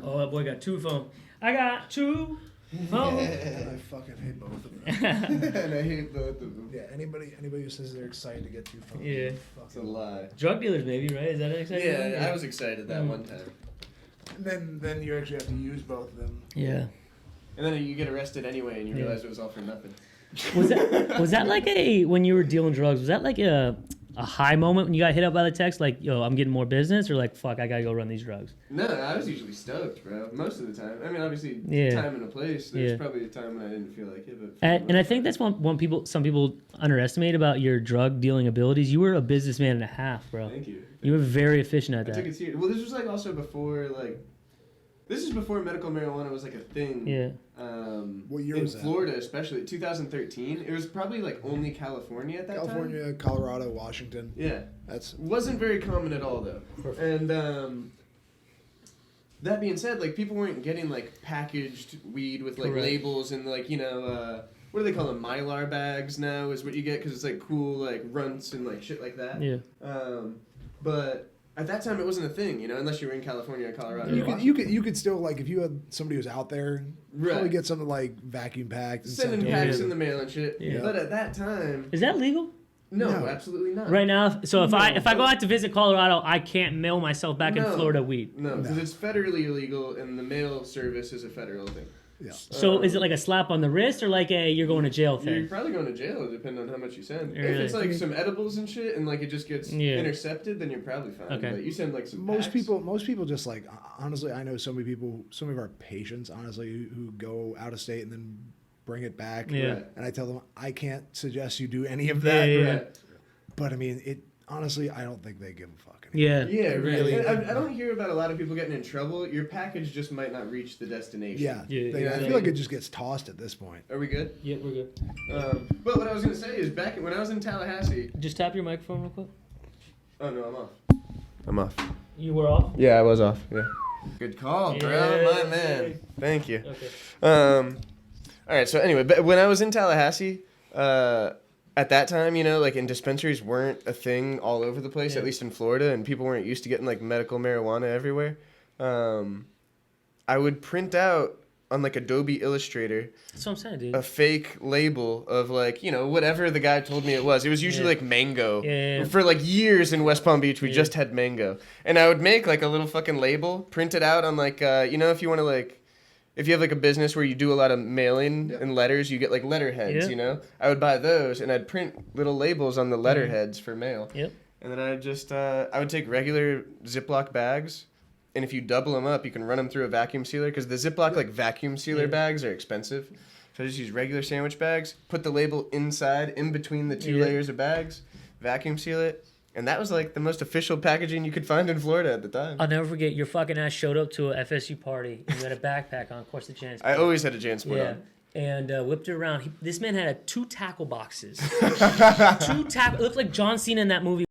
Oh, that boy got 2 phones. I got 2 phones. And I fucking hate both of them. And I hate both of them. Yeah, anybody who says they're excited to get 2 phones. Yeah. It's a lie. Drug dealers, maybe, right? Is that an exciting one? Yeah, I was excited that one time. And then you actually have to use both of them. Yeah. And then you get arrested anyway, and you realize it was all for nothing. Was that like when you were dealing drugs, was that like a high moment when you got hit up by the text, like, yo, I'm getting more business, or like, fuck, I gotta go run these drugs? No, I was usually stoked, bro. Most of the time. I mean, obviously, time and a place. There's probably a time when I didn't feel like it. But and I think that's some people underestimate about your drug dealing abilities. You were a businessman and a half, bro. Thank you. You were very efficient at that. I took it serious. Well, this was like also before, like, this is before medical marijuana was like a thing. Yeah. What year was that? In Florida, especially 2013. It was probably like only California at that time. California, Colorado, Washington. Yeah. That's wasn't very common at all though. Perfect. And that being said, like people weren't getting like packaged weed with like labels and like what do they call them? Mylar bags now is what you get because it's like cool like runts and like shit like that. Yeah. But at that time, it wasn't a thing, unless you were in California or Colorado. You could still, like, if you had somebody who's out there, probably get something like vacuum packed. Sending packs in the mail and shit. Yeah. But at that time, is that legal? No, absolutely not. Right now, so if I go out to visit Colorado, I can't mail myself back in Florida weed. No, because it's federally illegal, and the mail service is a federal thing. Yeah. So is it like a slap on the wrist or like a you're going to jail thing? You're probably going to jail depending on how much you send. Really? If it's like some edibles and shit and like it just gets intercepted, then you're probably fine. Okay. But you send like some most packs. people just like, honestly, I know so many people, some of our patients, honestly, who go out of state and then bring it back. Yeah. And I tell them, I can't suggest you do any of that. Yeah. But I mean, honestly, I don't think they give a fuck. Yeah. Yeah, really. I don't hear about a lot of people getting in trouble. Your package just might not reach the destination. Yeah. I feel like it just gets tossed at this point. Are we good? Yeah, we're good. But what I was going to say is when I was in Tallahassee... Just tap your microphone real quick. Oh, no, I'm off. I'm off. You were off? Yeah, I was off. Yeah. Good call, bro. My man. Thank you. Okay. All right, so anyway, but when I was in Tallahassee... at that time, like, and dispensaries weren't a thing all over the place, at least in Florida, and people weren't used to getting, like, medical marijuana everywhere. I would print out on, like, Adobe Illustrator... That's what I'm saying, dude. A fake label of, like, whatever the guy told me it was. It was usually, like, mango. Yeah. For, like, years in West Palm Beach, we just had mango. And I would make, like, a little fucking label, print it out on, like, if you want to, like... If you have, like, a business where you do a lot of mailing and letters, you get, like, letterheads, I would buy those, and I'd print little labels on the letterheads for mail. Yep. And then I'd just, I would take regular Ziploc bags, and if you double them up, you can run them through a vacuum sealer, because the Ziploc, like, vacuum sealer bags are expensive. So I just use regular sandwich bags, put the label inside, in between the two layers of bags, vacuum seal it. And that was, like, the most official packaging you could find in Florida at the time. I'll never forget, your fucking ass showed up to a FSU party, and you had a backpack on, of course, the Jansport. I always had a Jansport on. And whipped it around. This man had 2 tackle boxes. It looked like John Cena in that movie.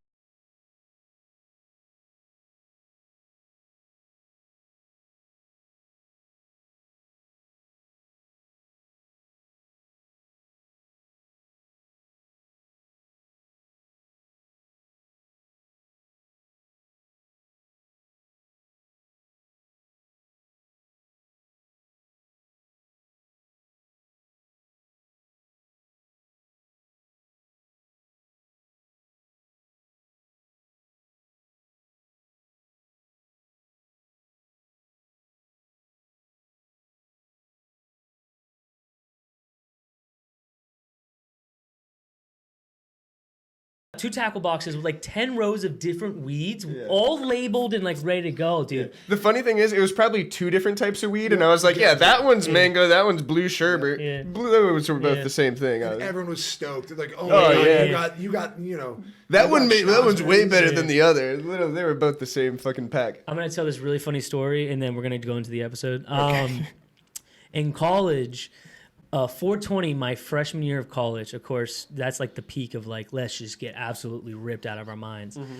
Two tackle boxes with like 10 rows of different weeds, all labeled and like ready to go, dude. The funny thing is, it was probably 2 different types of weed, and I was like, that one's mango, that one's blue sherbet. Yeah. Blue was both the same thing. Everyone was stoked. They're like, oh my God, you got, that one's way better than the other. They were both the same fucking pack. I'm going to tell this really funny story, and then we're going to go into the episode. In college... 420, my freshman year of college, of course, that's like the peak of like, let's just get absolutely ripped out of our minds. Mm-hmm.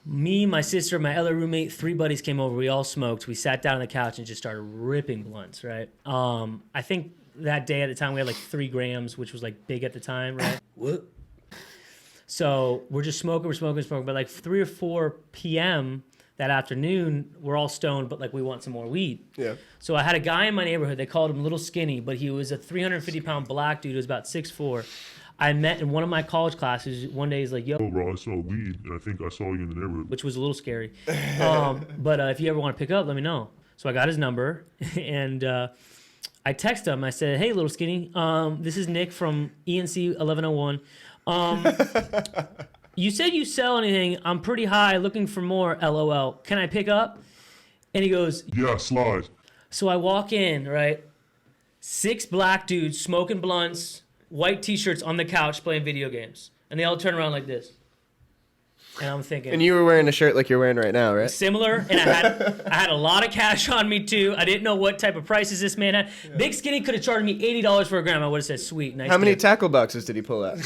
Me, my sister, my other roommate, 3 buddies came over. We all smoked. We sat down on the couch and just started ripping blunts, right? I think that day at the time we had like 3 grams, which was like big at the time, right? What? So we're just smoking, but like 3 or 4 p.m., that afternoon, we're all stoned, but like we want some more weed. Yeah. So I had a guy in my neighborhood. They called him Little Skinny, but he was a 350-pound black dude who was about 6'4". I met in one of my college classes. One day he's like, yo, bro, I saw weed, and I think I saw you in the neighborhood. which was a little scary. But if you ever want to pick up, let me know. So I got his number, and I texted him. I said, hey, Little Skinny, this is Nick from ENC 1101. You said you sell anything. I'm pretty high, looking for more, LOL. Can I pick up? And he goes, Yeah, slide. so I walk in, right? 6 black dudes smoking blunts, white t-shirts on the couch playing video games. And they all turn around like this. And I'm thinking... And you were wearing a shirt like you're wearing right now, right? Similar, and I had a lot of cash on me too. I didn't know what type of prices this man had. Yeah. Big Skinny could have charged me $80 for a gram. I would have said, sweet, nice. How many tackle boxes did he pull out?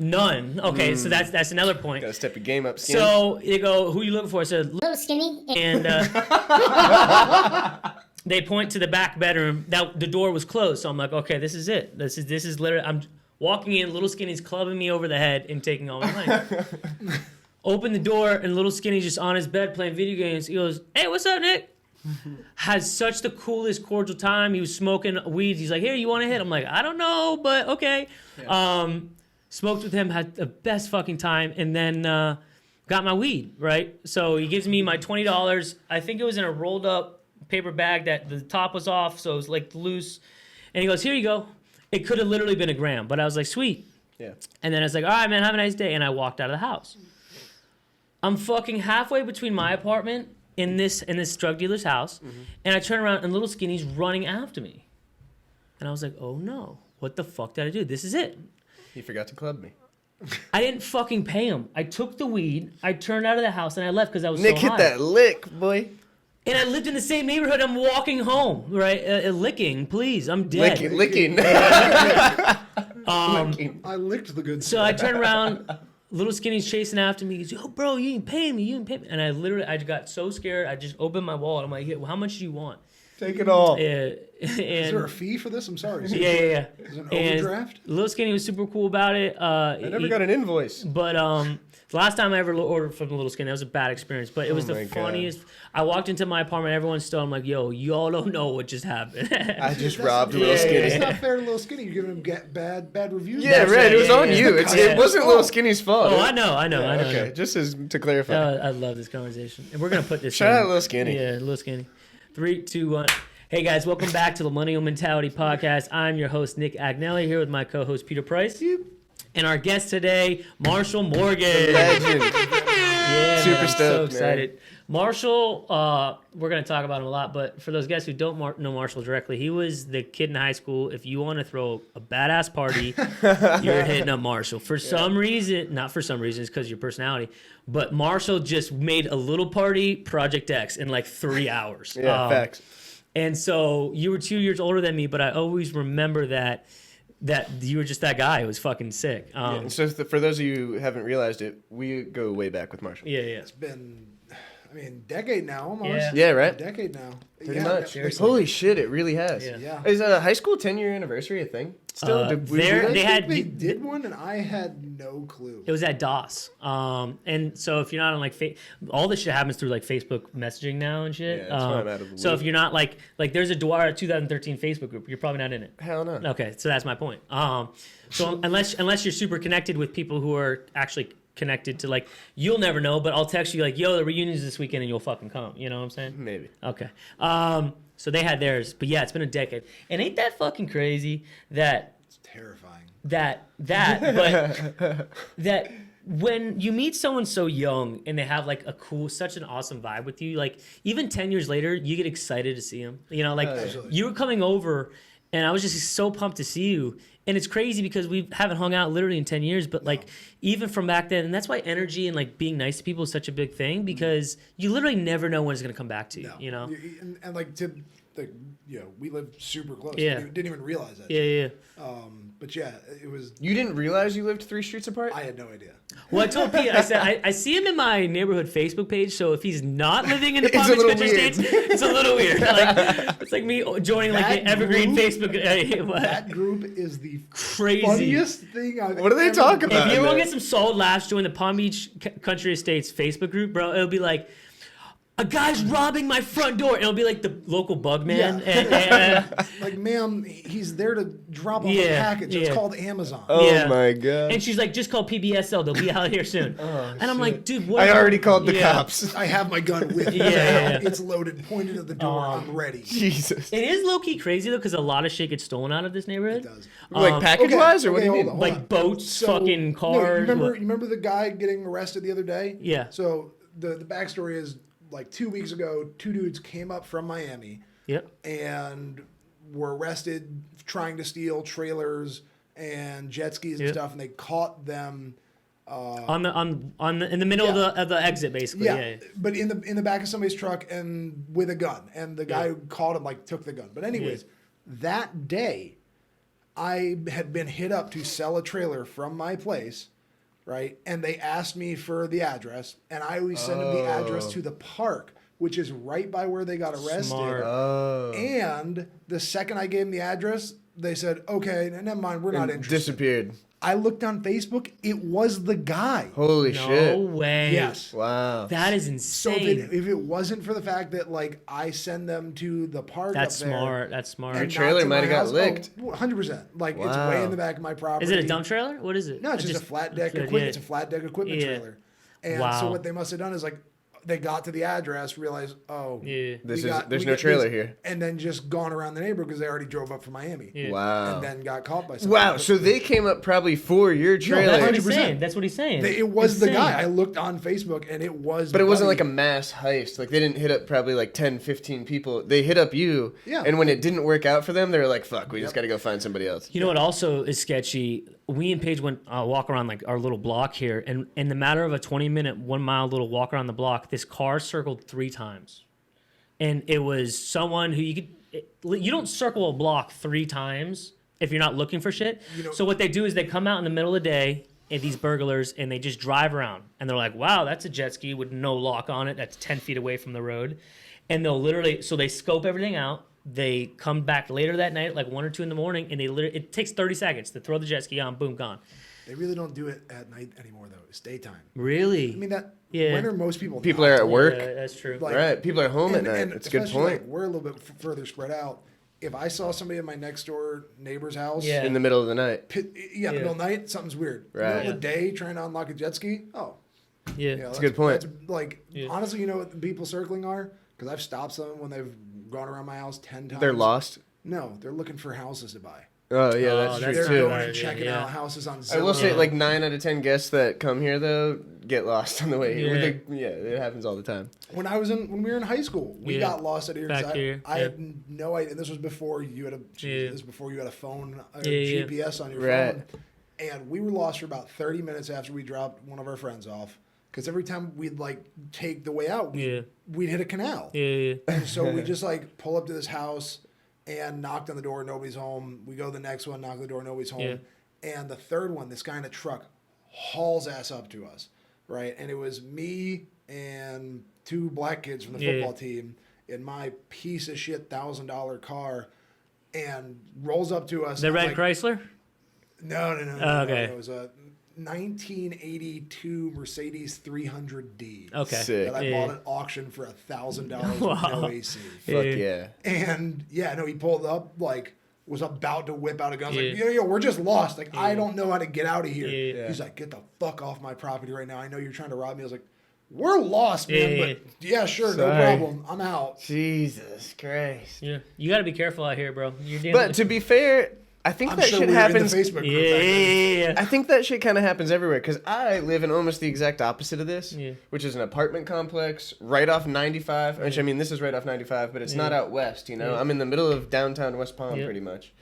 None. Okay, so that's another point. Gotta step your game up, Skinny. So they go, who you looking for? I said, Little Skinny. and they point to the back bedroom. Now the door was closed, so I'm like, okay, this is it. This is literally. I'm walking in. Little Skinny's clubbing me over the head and taking all my money. Open the door, and Little Skinny's just on his bed playing video games. He goes, hey, what's up, Nick? Has such the coolest, cordial time. He was smoking weed. He's like, here, you want to hit? I'm like, I don't know, but okay. Yeah. Smoked with him, had the best fucking time, and then got my weed, right? So he gives me my $20. I think it was in a rolled up paper bag that the top was off, so it was like loose. And he goes, here you go. It could have literally been a gram, but I was like, sweet. Yeah. And then I was like, all right, man, have a nice day. And I walked out of the house. I'm fucking halfway between my apartment and this drug dealer's house, and I turn around and Little Skinny's running after me. And I was like, oh no, what the fuck did I do? This is it. He forgot to club me. I didn't fucking pay him. I took the weed, I turned out of the house, and I left because I was Nick so hit high. that lick, boy. And I lived in the same neighborhood. I'm walking home, right? Licking, please. I'm dead. Licking. I licked the good So stuff. I turn around. Little Skinny's chasing after me. He goes, yo, bro, you ain't paying me. And I got so scared. I just opened my wallet. I'm like, hey, well, how much do you want? Take it all. Yeah. Is there a fee for this? I'm sorry. Yeah. Is it an And overdraft? Little Skinny was super cool about it. I never got an invoice. But the last time I ever ordered from Little Skinny, that was a bad experience. But it was the funniest. I walked into my apartment, everyone's still. I'm like, yo, y'all don't know what just happened. I just robbed Little Skinny. It's not fair to Little Skinny. You're giving him bad reviews. Yeah, right. It was on you. Yeah. It wasn't Little Skinny's fault. Oh, I know. Okay, just to clarify. I love this conversation. And we're going to put this Shout in. out Little Skinny. Yeah, Little Skinny. 3, 2, 1. Hey guys, welcome back to the Millennial Mentality Podcast. I'm your host, Nick Agnelli, here with my co-host, Peter Price. And our guest today, Marshall Morgan. Legend. Yeah, Super man, I'm so stoked, excited. Man. Marshall, we're going to talk about him a lot, but for those guys who don't know Marshall directly, he was the kid in high school. If you want to throw a badass party, you're hitting up Marshall. For some reason, not for some reason, it's because of your personality, but Marshall just made a little party, Project X, in like 3 hours. Yeah, facts. And so you were 2 years older than me, but I always remember that you were just that guy. It was fucking sick. So for those of you who haven't realized it, we go way back with Marshall. Yeah. It's been, decade now almost. Yeah, right? A decade now. Pretty much. Holy shit, it really has. Yeah. Is a high school 10-year anniversary a thing? Still, they did one, and I had no clue. It was at DOS. And so if you're not on like all this shit happens through like Facebook messaging now and shit. Yeah, that's why I'm out of the so loop. if you're not like there's a Dwyer 2013 Facebook group, you're probably not in it. Hell no. Okay, so that's my point. So unless you're super connected with people who are actually connected to, like, you'll never know, but I'll text you like, yo, the reunion's this weekend and you'll fucking come. You know what I'm saying? Maybe. Okay. So they had theirs, but yeah, it's been a decade. And ain't that fucking crazy that It's terrifying. that when you meet someone so young and they have like such an awesome vibe with you, like even 10 years later, you get excited to see them. You know, like you were coming over and I was just so pumped to see you. And it's crazy because we haven't hung out literally in 10 years, but like even from back then, and that's why energy and like being nice to people is such a big thing, because you literally never know when it's going to come back to you, you know? And like, we live super close. Yeah. Didn't even realize that. Yeah. But yeah, it was. You didn't realize you lived 3 streets apart? I had no idea. Well, I told Pete, I said, I see him in my neighborhood Facebook page, so if he's not living in the Palm It's a Beach little Country weird. States, it's a little weird. Like, it's like me joining like the evergreen Facebook. That group is the Crazy. funniest thing I've What are they ever talking done. about? If you ever want to get some solid laughs, join the Palm Beach Country Estates Facebook group, bro. It'll be like, a guy's robbing my front door. And it'll be like the local bug man. Yeah. And, Like, ma'am, he's there to drop off a Yeah, package. It's yeah. called Amazon. Oh Yeah. my god. and she's like, just call PBSL. They'll be out here soon. And I'm like, dude, what? I already called the Yeah. cops. I have my gun with me. Yeah. It's loaded, pointed at the door. I'm ready. Jesus. It is low key crazy though, because a lot of shit gets stolen out of this neighborhood. It does. Like package wise, or what do you hold mean? on, Like on. boats, fucking No, cars. you remember the guy getting arrested the other day? Yeah. So the backstory is like 2 weeks ago, 2 dudes came up from Miami Yep. and were arrested trying to steal trailers and jet skis and Yep. stuff, and they caught them. On the in the middle of the exit, basically. Yeah. But in the back of somebody's truck and with a gun, and the guy who caught him like took the gun. But anyways, that day, I had been hit up to sell a trailer from my place, right? And they asked me for the address, and I always send them the address to the park, which is right by where they got arrested. Smart. Oh. And the second I gave them the address, they said, "Okay, never mind, we're not interested." Disappeared. I looked on Facebook; it was the guy. Holy No shit. way. Yes. Wow. That is So insane. if it wasn't for the fact that like I send them to the park, That's up there, smart. That's and smart. Your not trailer to might my have got house, licked. 100%. Like it's Wow. way in the back of my property. Is it a dump trailer? What is it? No, it's just a flat deck yeah, equipment. yeah. It's a flat deck equipment Yeah. trailer. And Wow. so what they must have done is like they got to the address, realized, oh, Yeah. There's we no got trailer this, here. and then just gone around the neighborhood because they already drove up from Miami. Yeah. Wow. And then got caught by somebody. Wow. So they came up probably for your trailer. That's what he's 100%. saying. That's what he's saying. It was the Insane. guy. I looked on Facebook and it was. But it wasn't buddy. like a mass heist. Like they didn't hit up probably like 10, 15 people. They hit up you. Yeah. And when it didn't work out for them, they were like, fuck, we just got to go find somebody else. You know what also is sketchy? We and Paige went walk around like our little block here, and in the matter of a 20-minute, 1 mile little walk around the block, this car circled 3 times, and it was someone who you don't circle a block 3 times if you're not looking for shit. So what they do is they come out in the middle of the day, and these burglars, and they just drive around, and they're like, wow, that's a jet ski with no lock on it. That's 10 feet away from the road, and they'll literally they scope everything out. They come back later that night, like 1 or 2 in the morning, and it takes 30 seconds to throw the jet ski on, boom, gone. They really don't do it at night anymore, though. It's daytime. Really? I mean, Yeah. when are most people? People not? are at work. Yeah, that's true. Like- Right. People are home at night. And That's a good especially, point. Like, we're a little bit further spread out. If I saw somebody in my next door neighbor's house, Yeah. In the middle of the night. in the middle of the night, something's weird. Right. Middle of the day, trying to unlock a jet ski. Oh, yeah. that's a good point. That's like Yeah. honestly, you know what the people circling are? Because I've stopped some when they've gone around my house 10 times. They're lost. No, they're looking for houses to buy. Oh, yeah, Oh, that's that's true They're true. too. going Yeah. and checking out houses on Zillow. I will say, like 9 out of 10 guests that come here though get lost on the way here. Yeah. It happens all the time. When we were in high school, we Yeah. got lost at here. 'Cause Back here, I yeah. had no idea. And this was before you had Yeah. this was before you had a phone, Yeah. GPS on your Right. phone. And we were lost for about 30 minutes after we dropped one of our friends off. Because every time we'd like take the way out, we'd hit a canal. Yeah. And so we just like pull up to this house and knocked on the door, nobody's home. We go to the next one, knock on the door, nobody's home. Yeah. And the third one, this guy in a truck hauls ass up to us, right? And it was me and 2 black kids from the Yeah. football team in my piece of shit $1,000 car, and rolls up to us. The I'm red like, Chrysler? No. Oh, okay. It was a 1982 Mercedes 300D. Okay. Sick. That I Yeah. bought at auction for $1,000 Wow. with no AC. Fuck Yeah. yeah. And he pulled up, like, was about to whip out a gun. I was Yeah. like, yo, we're just lost. Like, I don't know how to get out of here. Yeah. He's like, get the fuck off my property right now. I know you're trying to rob me. I was like, we're lost, man. Yeah. But yeah, sure, no Sorry. problem. I'm out. Jesus Christ. Yeah. You got to be careful out here, bro. You're dealing But with... to be fair, I think I'm that sure shit we were in the happens. Facebook group. Yeah, back then. yeah. I think that shit kind of happens everywhere because I live in almost the exact opposite of this, Yeah. which is an apartment complex right off 95. Which I mean, this is right off 95, but it's not out west. You know, Yeah. I'm in the middle of downtown West Palm, Yeah. pretty much.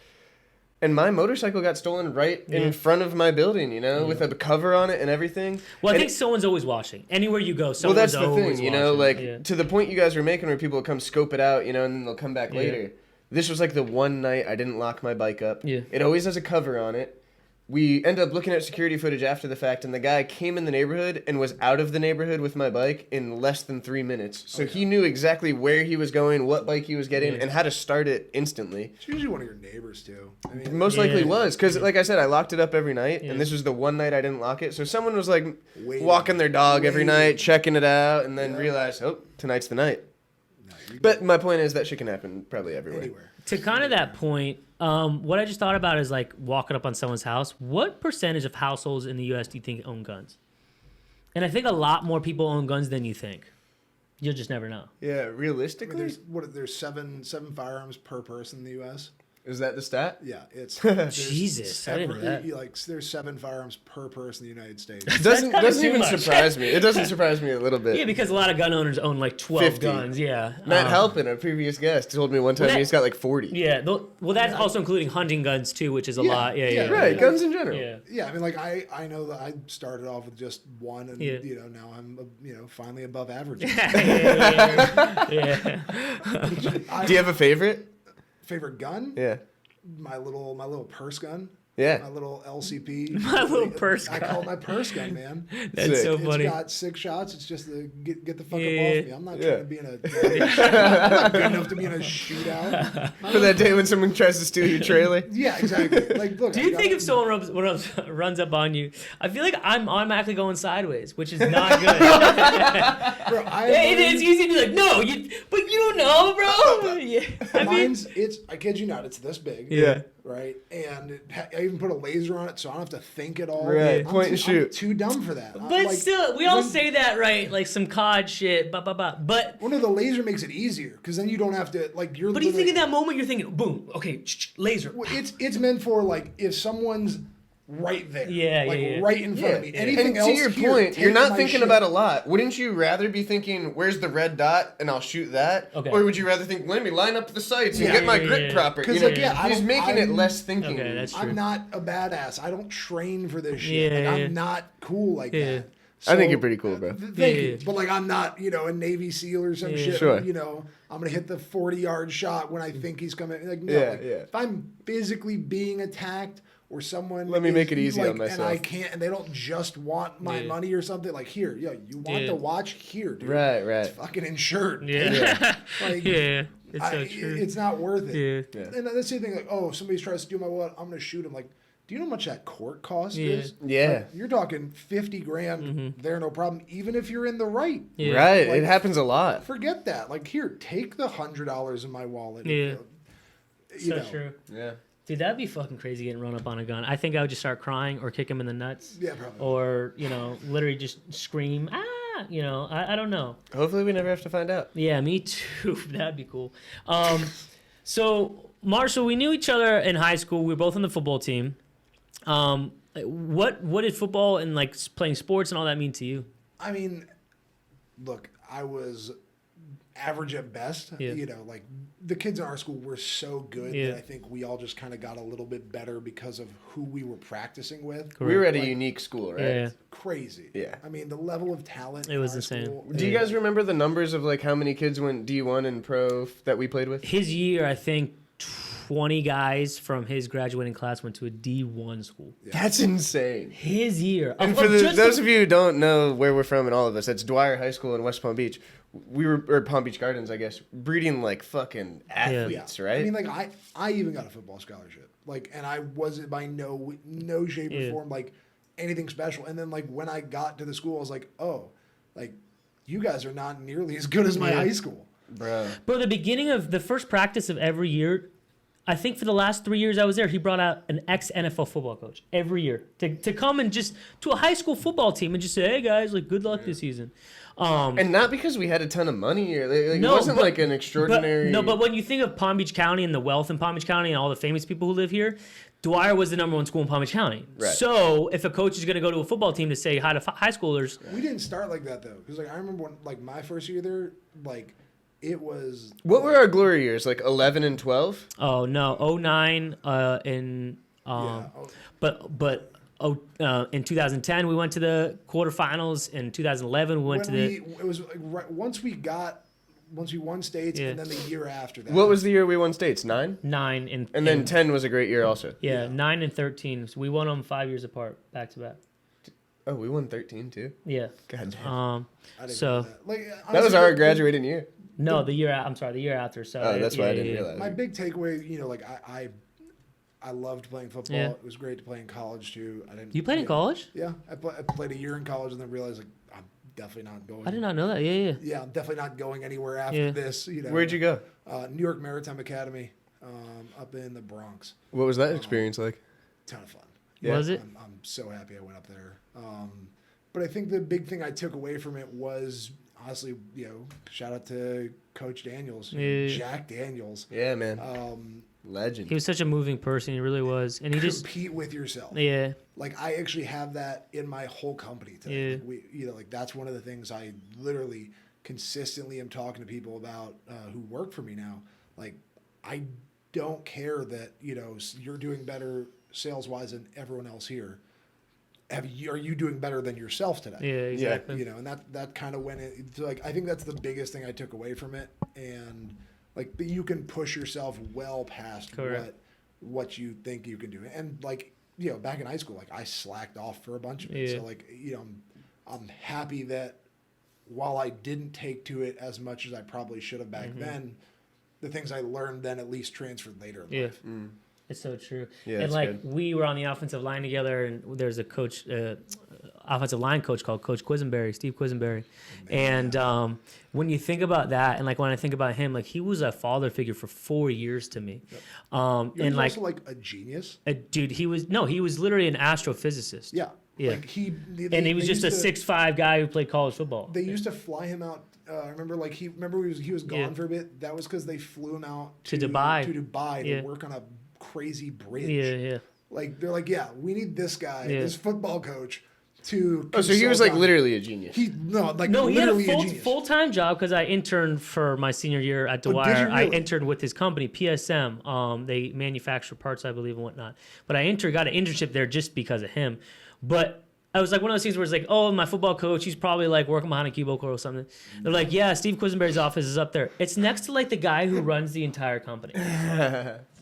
And my motorcycle got stolen right Yeah. in front of my building. You know, with a cover on it and everything. Well, I And think someone's always watching. Anywhere you go, well, someone's that's the always thing, you know, watching. like Yeah. to the point you guys were making where people come scope it out, you know, and then they'll come back Yeah. later. This was like the one night I didn't lock my bike up. Yeah. It always has a cover on it. we end up looking at security footage after the fact, and the guy came in the neighborhood and was out of the neighborhood with my bike in less than 3 minutes. So he knew exactly where he was going, what bike he was getting, and how to start it instantly. It's usually one of your neighbors too. I mean, Most likely was, because like I said, I locked it up every night, and this was the one night I didn't lock it. So someone was like walking their dog every night, checking it out, and then realized, oh, tonight's the night. But my point is that shit can happen probably everywhere. anywhere. To kind of that point, what I just thought about is like walking up on someone's house. What percentage of households in the U.S. do you think own guns? And I think a lot more people own guns than you think. You'll just never know. Yeah, I mean, realistically, there's seven firearms per person in the U.S. is that the stat? Yeah, it's Jesus, I didn't know that. Like there's 7 firearms per person in the United States. Doesn't kinda too even much. surprise me. It doesn't surprise me a little bit. Yeah, because a lot of gun owners own like 12 50. guns. Yeah. Matt Halpin, a previous guest, told me one time that- he's got like 40. Yeah. Well, that's also including hunting guns too, which is a lot. Yeah. Right, guns in general. Yeah. Yeah, I mean, like I know that I started off with just one, and Yeah. now I'm finally above average. Yeah. Do you have a favorite? Favorite gun? Yeah. My little purse gun. Yeah. My little LCP. My little purse I gun. call it my purse gun, man. That's Sick. so It's funny. got 6 shots. It's just the get the fuck Yeah. up off me. I'm not Yeah. trying to be in a. I'm not good enough to be in a shootout. For that day when someone tries to steal your trailer? Yeah, exactly. Like, look. Do you think if someone runs up on you, I feel like I'm automatically going sideways, which is not good. Bro, It is easy to be like, no, but you don't know, bro. Yeah. I mean, I kid you not, it's this big. Yeah. Right, and I even put a laser on it, so I don't have to think at all. Right, I'm point and shoot. I'm too dumb for that. but still, we all say that, right? Like some COD shit, blah, blah, blah. But Well, no, the laser makes it easier because then you don't have to like. You're. But do you think in literally- that moment you're thinking, boom, okay, laser. Well, it's meant for like if someone's right there. Yeah, like yeah. right in front of me. Yeah. Anything And else? to your here, point, take you're not my thinking shit. about a lot. Wouldn't you rather be thinking, where's the red dot and I'll shoot that? Okay. Or would you rather think, let me line up the sights and Yeah, get my yeah, grip yeah. proper? 'Cause, You know, like, yeah, I he's don't- making it I'm- less thinking. Okay, that's true. I'm not a badass. I don't train for this shit. Yeah, Like, yeah. I'm not cool like Yeah. that. I think So, you're pretty cool, bro. Thank Yeah. you. But like I'm not, a Navy SEAL or some shit. Sure. I'm gonna hit the 40-yard shot when I think he's coming. Like no, Yeah, like, yeah. if I'm physically being attacked or someone Let me make it easy on and myself. I can't, and they don't just want my Yeah. money or something. Like here, you want Yeah. the watch here, dude. Right, It's right. fucking insured. Yeah. Like, Yeah. It's so true. It's not worth it. Yeah. Yeah. And that's the thing. Like, oh, somebody's trying to steal my wallet. I'm gonna shoot him. Like, do you know how much that court cost Yeah. is? Yeah. Like, you're talking 50 grand. There, no problem. Even if you're in the right. Yeah. Right, Like- it happens a lot. Forget that. Like, here, take the $100 in my wallet. Yeah. You So know. true. Yeah. Dude, that'd be fucking crazy getting run up on a gun. I think I would just start crying or kick him in the nuts. Yeah, probably. Or, literally just scream, ah, I don't know. Hopefully we never have to find out. Yeah, me too. That'd be cool. So, Marshall, we knew each other in high school. We were both on the football team. What did football and like playing sports and all that mean to you? I mean, look, I was average at best. Yeah. Like the kids in our school were so good Yeah. that I think we all just kind of got a little bit better because of who we were practicing with. We were at a Like- unique school, right? Yeah. Crazy. Yeah. I mean, the level of talent. It in was our insane. school- Do you guys remember the numbers of like how many kids went D1 and pro that we played with? His year, I think 20 guys from his graduating class went to a D1 school. That's insane. His year. And for those of you who don't know where we're from and all of us, it's Dwyer High School in West Palm Beach. Or Palm Beach Gardens, I guess, breeding like fucking athletes, right? I mean, like I even got a football scholarship. Like, and I wasn't by no shape Yeah. or form like anything special. And then like when I got to the school, I was like, oh, like you guys are not nearly as good as my Yeah. high school. Bro. Bro, the beginning of the first practice of every year, I think for the last 3 years I was there, he brought out an ex-NFL football coach every year to come and just to a high school football team and just say, hey guys, like good luck this season. And not because we had a ton of money or like, No, it wasn't but- like an extraordinary. But when you think of Palm Beach County and the wealth in Palm Beach County and all the famous people who live here, Dwyer was the #1 school in Palm Beach County. Right. So if a coach is going to go to a football team to say hi to high schoolers, We didn't start like that though, because like I remember when like my first year there, like it was. What were our glory years? Like 11 and 12? oh no, 09 and Yeah. in 2010 we went to the quarterfinals. In 2011 we went to the It was like once we got once we won states, and then the year after that. What was the year we won states? 9? 9 And then 10 was a great year also. Yeah, 9 and 13. So we won them 5 years apart, back to back. Oh, we won 13 too? Yeah. God damn. I didn't So know that. Like, That honestly, was our graduating year. no, the year. I'm sorry, the year after. So Oh, that's why I didn't realize. My big takeaway, you know, like I loved playing football. Yeah. It was great to play in college too. I didn't. You played in college? Yeah, I played a year in college and then realized like I'm definitely not going. I did not know that. Yeah. Yeah, I'm definitely not going anywhere after Yeah. this. You know. Where'd you go? New York Maritime Academy, up in the Bronx. What was that experience like? Ton of fun. Yeah. Was it? I'm so happy I went up there. But I think the big thing I took away from it was honestly, you know, shout out to Coach Daniels, Yeah. Jack Daniels. Yeah, man. Legend. He was such a moving person. He really was, and he just Compete with yourself. yeah. Like I actually have that in my whole company today. Yeah. Like we, you know, like that's one of the things I literally consistently am talking to people about who work for me now. Like I don't care that, you know, you're doing better sales wise than everyone else here. Are you doing better than yourself today? Yeah, exactly. You know, and that kind of went into like I think that's the biggest thing I took away from it, and like that you can push yourself well past Correct. what you think you can do, and like you know back in high school like I slacked off for a bunch of it, Yeah. so like you know I'm happy that while I didn't take to it as much as I probably should have back then, the things I learned then at least transferred later in Yeah. life. It's so true. Yeah, and it's like good. we were on the offensive line together, and there's a coach, offensive line coach called Coach Quisenberry, Steve Quisenberry. And when you think about that, and like when I think about him, like he was a father figure for 4 years to me. You're And like, also like a genius. dude, he was literally an astrophysicist. Yeah. Yeah. Like And he was they just a used to- 6'5" guy who played college football. They used to fly him out. I remember, like he was gone Yeah. for a bit. That was because they flew him out To Dubai. to Yeah. work on a crazy bridge. Yeah. Like they're like, yeah, we need this guy, Yeah. this football coach, to. Oh, so he was like consult on-" literally a genius. No, He had a literally a genius. full-time job because I interned for my senior year at Oh, did you Dwyer. I really? interned with his company, PSM. They manufacture parts, I believe, and whatnot. But I got an internship there just because of him. But I was like one of those things where it's like, oh, my football coach, he's probably like working behind a cubicle or something. They're like, yeah, Steve Quisenberry's office is up there. It's next to like the guy who runs the entire company.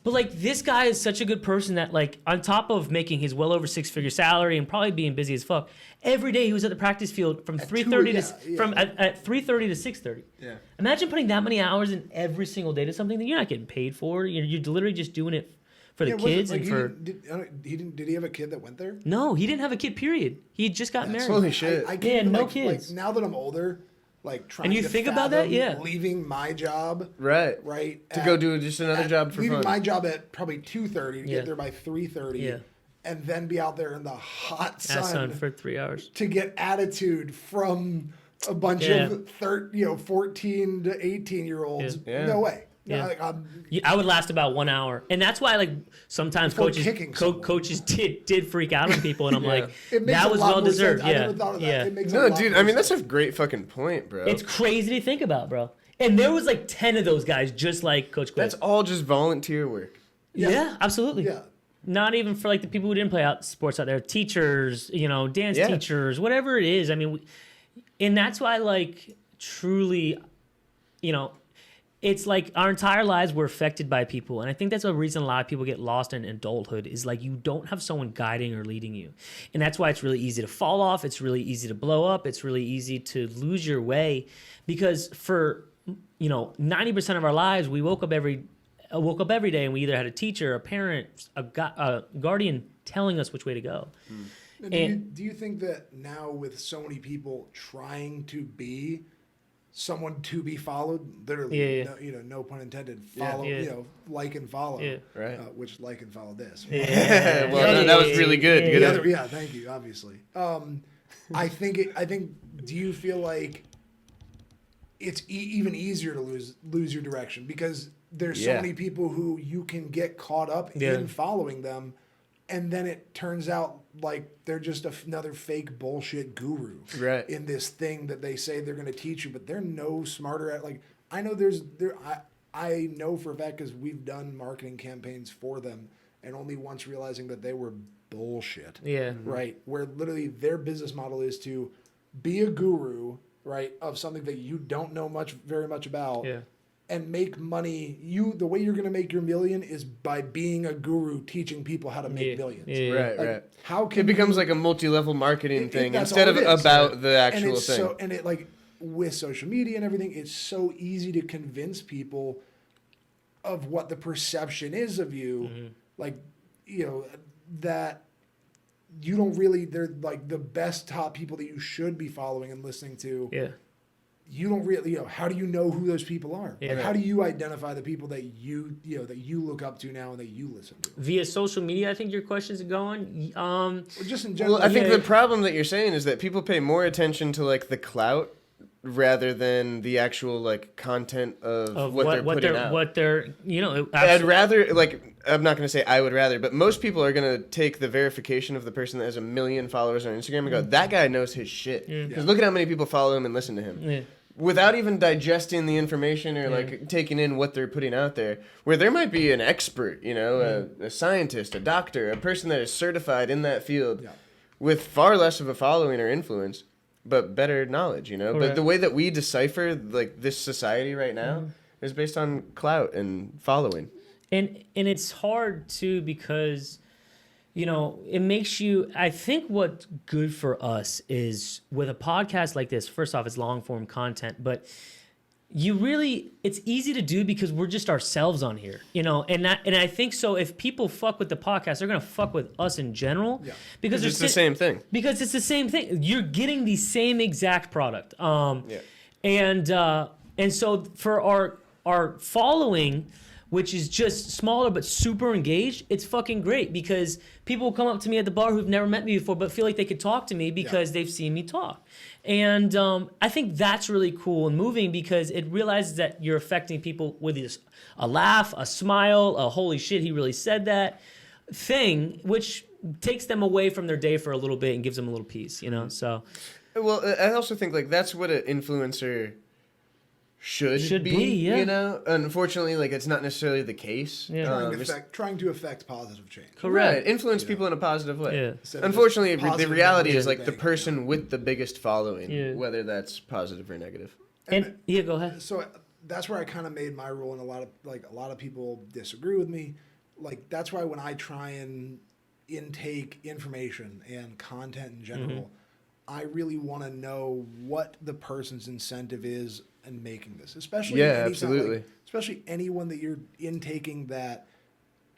But like this guy is such a good person that like on top of making his well over 6-figure salary and probably being busy as fuck, every day he was at the practice field from 3:30 at 3:30 to 6:30. Yeah. Imagine putting that many hours in every single day to something that you're not getting paid for. You're literally just doing it for the Yeah, was it, kids like, and for. Did he have a kid that went there? No, he didn't have a kid. Period. He just got married. Holy shit. I can't Yeah, even, no like, kids. Like now that I'm older, like trying And you to think about that? fathom Yeah. leaving my job, Right. right? To go do just another job for leaving fun. my job at probably 2:30 to Yeah. get there by 3:30, Yeah. and then be out there in the hot Ass sun for 3 hours. to get attitude from a bunch Yeah. of 14 to 18-year-olds. Yeah. No way. Yeah. No, like, Yeah, I would last about 1 hour, and that's why like sometimes Before coaches kicking someone. coaches did freak out on people, and I'm like, it makes that a was lot well more deserved. sense. I Yeah, never thought of that. yeah. It makes a No, lot dude, more I mean, sense. that's a great fucking point, bro. It's crazy to think about, bro. And there was like 10 of those guys, just like Coach Quick. That's all just volunteer work. Yeah, absolutely. Yeah. Not even for like the people who didn't play out sports out there, teachers, dance Yeah. teachers, whatever it is. I mean, and that's why like truly, it's like our entire lives were affected by people. And I think that's a reason a lot of people get lost in adulthood is like you don't have someone guiding or leading you. And that's why it's really easy to fall off. It's really easy to blow up. It's really easy to lose your way because for, 90% of our lives, we woke up every day and we either had a teacher, a parent, a guardian telling us which way to go. Do you think that now with so many people trying to be someone to be followed, literally, Yeah. no pun intended, follow, Yeah. Like and follow, Yeah. Right. Which like and follow this. Yeah. Well, no, that was really good. Good Yeah. effort. Yeah, thank you. Obviously, I think. Do you feel like it's even easier to lose your direction because there's so Yeah. many people who you can get caught up Yeah. in following them, and then it turns out like they're just another fake bullshit guru, Right. in this thing that they say they're going to teach you, but they're no smarter at. Like I know I know for a fact because we've done marketing campaigns for them, and only once realizing that they were bullshit. Yeah. Right. Where literally their business model is to be a guru right, of something that you don't know very much about, Yeah. and make money. The way you're going to make your million is by being a guru teaching people how to make millions. Yeah. Right, Like, right. how can It becomes you- like a multi-level marketing thing that's instead all of it is. about the and actual it's thing. so, and it like with social media and everything, it's so easy to convince people of what the perception is of you, like, you know, that you don't really, they're like the best top people that you should be following and listening to. Yeah. You don't really, you know, how do you know who those people are? Yeah. Like, how do you identify the people that you know, that you look up to now and that you listen to? Via social media, I think your question's going. Or just in general. Well, I think Yeah. the problem that you're saying is that people pay more attention to like the clout rather than the actual like content of what they're putting out. What they're, you know, I'd rather, like, I'm not going to say I would rather, but most people are going to take the verification of the person that has 1 million followers on Instagram and go, that guy knows his shit. Because look at how many people follow him and listen to him. Yeah. Without even digesting the information or, like, taking in what they're putting out there, where there might be an expert, you know, a scientist, a doctor, a person that is certified in that field with far less of a following or influence, but better knowledge, you know? Correct. But the way that we decipher, like, this society right now is based on clout and following. And it's hard too because, you know, it makes you. I think what's good for us is with a podcast like this. First off, it's long form content, but it's easy to do because we're just ourselves on here, you know. And I think so. If people fuck with the podcast, they're gonna fuck with us in general because It's the same thing. Because it's the same thing. You're getting the same exact product. And so for our following, which is just smaller but super engaged, it's fucking great because people will come up to me at the bar who've never met me before but feel like they could talk to me because they've seen me talk. And I think that's really cool and moving because it realizes that you're affecting people with a laugh, a smile, a holy shit, he really said that thing, which takes them away from their day for a little bit and gives them a little peace, you know? So, Well, I also think, like, that's what an influencer should be, yeah. you know? Unfortunately, like, it's not necessarily the case. Yeah. Trying to affect positive change. correct. Right, influence people in a positive way. Yeah. Instead of Unfortunately, just the positive reality and is, like, the negative. person with the biggest following, Yeah. whether that's positive or negative. And yeah, go ahead. So that's where I kind of made my rule, and a lot of people disagree with me. Like, that's why when I try and intake information and content in general, I really want to know what the person's incentive is in making this, especially absolutely. especially anyone that you're intaking that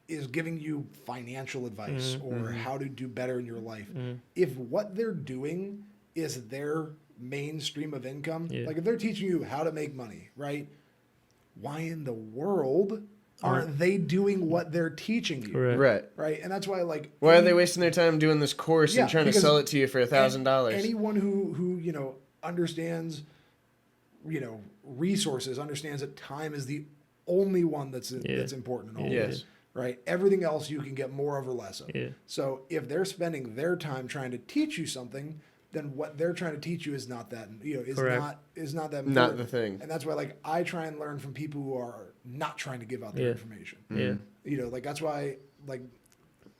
is giving you financial advice or how to do better in your life. If what they're doing is their mainstream of income, like if they're teaching you how to make money, right? Why in the world aren't they doing what they're teaching you? Correct. Right. Right. And that's why, like, Why are they wasting their time doing this course and trying to because sell it to you for $1,000? Anyone who you know understands, you know, resources, understands that time is the only one that's important in all Yes. this. Right. Everything else you can get more of or less of. Yeah. So if they're spending their time trying to teach you something, then what they're trying to teach you is not that, you know, Correct. is not that important. Not the thing. And that's why, like, I try and learn from people who are not trying to give out their information. Yeah. You know, like, that's why, like,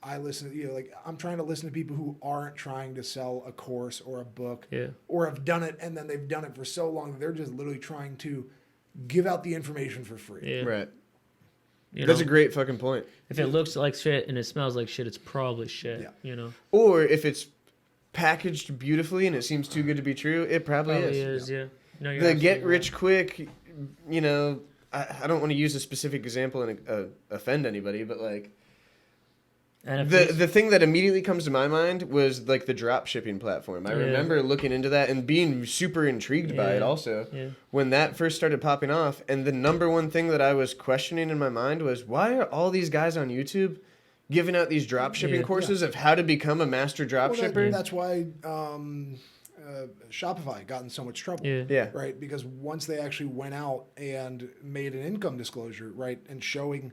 I listen, you know, like, I'm trying to listen to people who aren't trying to sell a course or a book or have done it and then they've done it for so long that they're just literally trying to give out the information for free. Yeah. Right. You That's know? a great fucking point. If it looks like shit and it smells like shit, it's probably shit. Yeah. You know, Or if it's packaged beautifully and it seems too good to be true, it probably is. Yeah. No, you're The absolutely get right. rich quick, you know, I don't want to use a specific example and offend anybody, but like NFTs. the thing that immediately comes to my mind was like the drop shipping platform. I remember looking into that and being super intrigued by it also when that first started popping off. And the number one thing that I was questioning in my mind was, why are all these guys on YouTube giving out these drop shipping courses of how to become a master drop shipper? That's why Shopify got in so much trouble. Yeah. Right? Because once they actually went out and made an income disclosure, right, and showing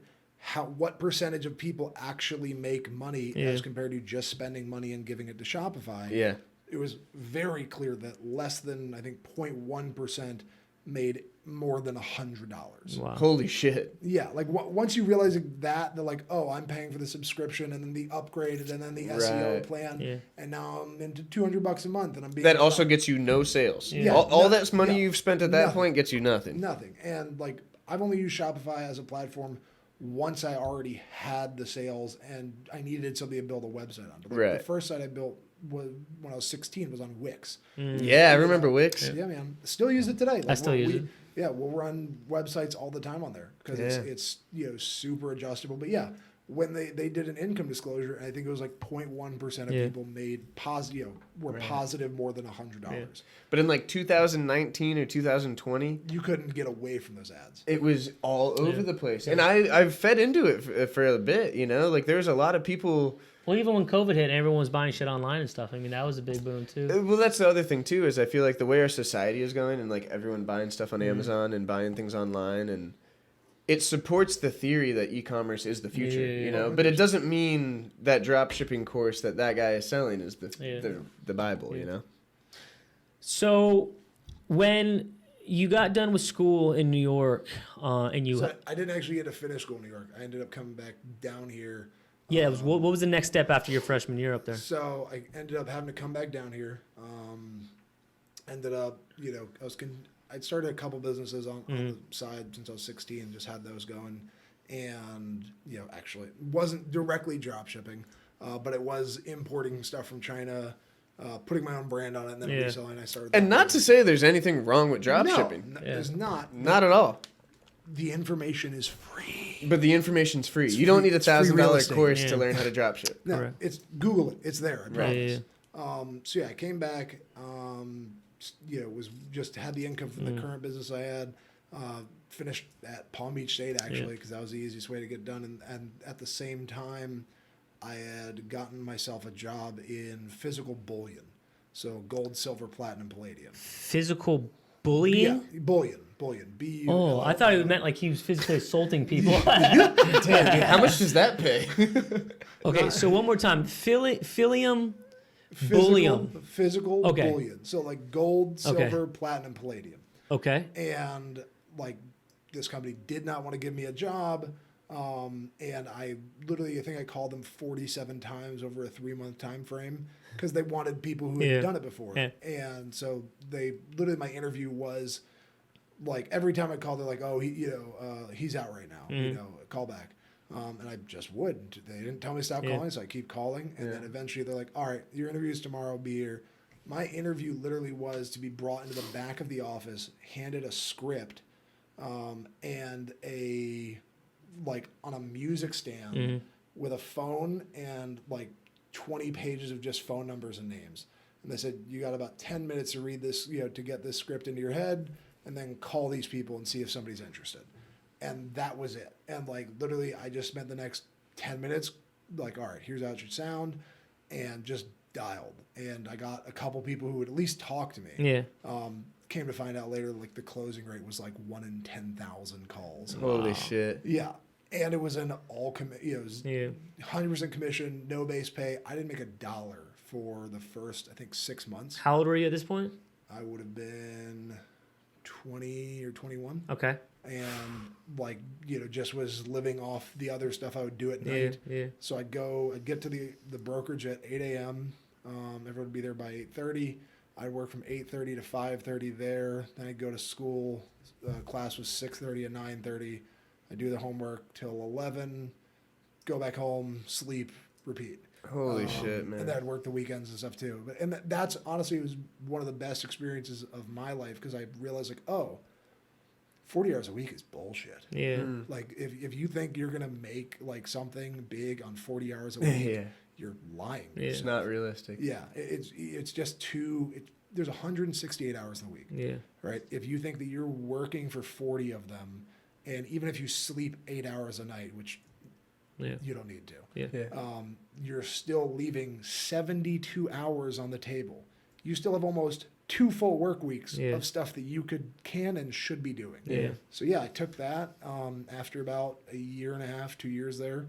what percentage of people actually make money as compared to just spending money and giving it to Shopify. Yeah. It was very clear that less than, I think, 0.1% made more than $100. Wow. Holy shit. Yeah, like once you realize that, they're like, oh, I'm paying for the subscription and then the upgraded and then the SEO Right. plan, Yeah. and now I'm into $200 a month, and I'm being That also gets you no sales. Yeah. All No- that money yeah. you've spent at that Nothing. point gets you nothing. nothing. And like I've only used Shopify as a platform once I already had the sales and I needed something to build a website on. But like, Right. the first site I built was when I was 16 was on Wix. Yeah, I remember Wix. Yeah, man. Still use it today. Like, I still use it. Yeah, we'll run websites all the time on there because Yeah. it's super adjustable. But yeah, when they did an income disclosure, and I think it was like 0.1% of Yeah. people made positive, were positive more than $100. But in like 2019 or 2020, You couldn't get away from those ads. it was all over the place. And I've fed into it for a bit, you know? Like there's a lot of people. Well, even when COVID hit, everyone was buying shit online and stuff. I mean, that was a big boom too. Well, that's the other thing too, is I feel like the way our society is going and like everyone buying stuff on Amazon and buying things online, and it supports the theory that e-commerce is the future, Yeah. you know? But it doesn't mean that drop shipping course that guy is selling is Yeah. the Bible, you know? So, when you got done with school in New York, and you, So I didn't actually get to finish school in New York. I ended up coming back down here. yeah, what was the next step after your freshman year up there? So I ended up having to come back down here. Ended up, I'd started a couple businesses on the side since I was 16, just had those going. And, actually it wasn't directly drop shipping, but it was importing stuff from China, putting my own brand on it and then Yeah. reselling. I started And that not to business. say there's anything wrong with drop shipping. There's not. Not at all. The information is free. But the information's free. You don't free- need a it's free real $1,000 estate. course Yeah. to learn how to drop ship. No, Correct. it's Google it. It's there. I promise. Yeah. So yeah, I came back. Was just had the income from the current business I had. Finished at Palm Beach State actually because that was the easiest way to get done. And at the same time, I had gotten myself a job in physical bullion, so gold, silver, platinum, palladium. Physical bullying? Yeah, bullion. B. Oh, I thought it meant like he was physically assaulting people. Damn, dude, how much does that pay? Okay, so one more time. Bullion. Physical Okay. bullion. So like gold, Okay. silver, platinum, palladium. Okay. And like this company did not want to give me a job. And I think I called them 47 times over a 3-month time frame because they wanted people who had Yeah. done it before. Yeah. And so my interview was like every time I called, they're like, oh, he's out right now, call back. And I just would. They didn't tell me to stop calling, so I keep calling. And then eventually they're like, all right, your interview is tomorrow, be here. My interview literally was to be brought into the back of the office, handed a script, and on a music stand with a phone and like 20 pages of just phone numbers and names. And they said, you got about 10 minutes to read this, to get this script into your head and then call these people and see if somebody's interested. And that was it. And like literally I just spent the next 10 minutes like, all right, here's how it should sound, and just dialed. And I got a couple people who would at least talk to me. Yeah. Came to find out later, like the closing rate was like 1 in 10,000 calls. Holy shit. Yeah. And it was an it was Yeah. 100% commission, no base pay. I didn't make $1 for the first, I think, 6 months. How old were you at this point? I would have been 20 or 21. Okay. And just was living off the other stuff I would do at night. Yeah. So I'd get to the brokerage at 8 a.m. Everyone would be there by 8:30. I'd work from 8:30 to 5:30 there. Then I'd go to school. Class was 6:30 and 9:30. I'd do the homework till 11. Go back home, sleep, repeat. Holy shit, man. And then I'd work the weekends and stuff too. That's honestly was one of the best experiences of my life because I realized like, oh, 40 hours a week is bullshit. Yeah. Like if you think you're gonna make like something big on 40 hours a week, Yeah. you're lying. Yeah. It's not realistic. Yeah, it's just there's 168 hours in the week, Yeah. right? If you think that you're working for 40 of them, and even if you sleep 8 hours a night, which Yeah. you don't need to, Yeah. you're still leaving 72 hours on the table. You still have almost 2 full work weeks Yeah. of stuff that you can and should be doing. Yeah. So yeah, I took that. After about a year and a half, 2 years there,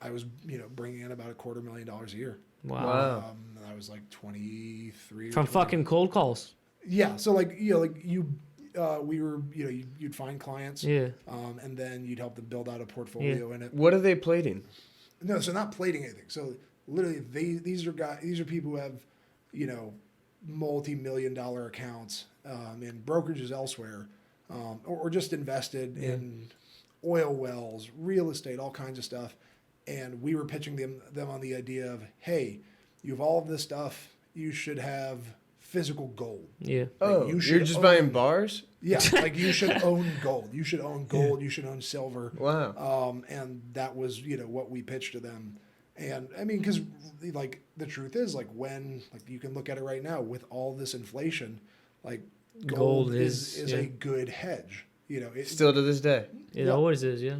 I was bringing in about $250,000 a year. Wow. And I was like 23. or From 24. fucking cold calls. Yeah. So like we were, you'd find clients, and then you'd help them build out a portfolio in it. What are they plating? No, so not plating anything. So literally, these are people who have, multi-million-dollar accounts in brokerages elsewhere, or just invested in oil wells, real estate, all kinds of stuff. And we were pitching them on the idea of, hey, you have all of this stuff, you should have physical gold. Yeah. Oh, you're just buying bars? Yeah, like you should own gold. You should own gold. You should own silver. Wow. And that was, what we pitched to them. And I mean, because like the truth is, like when like you can look at it right now with all this inflation, like gold is a good hedge. Still to this day. It always is, yeah.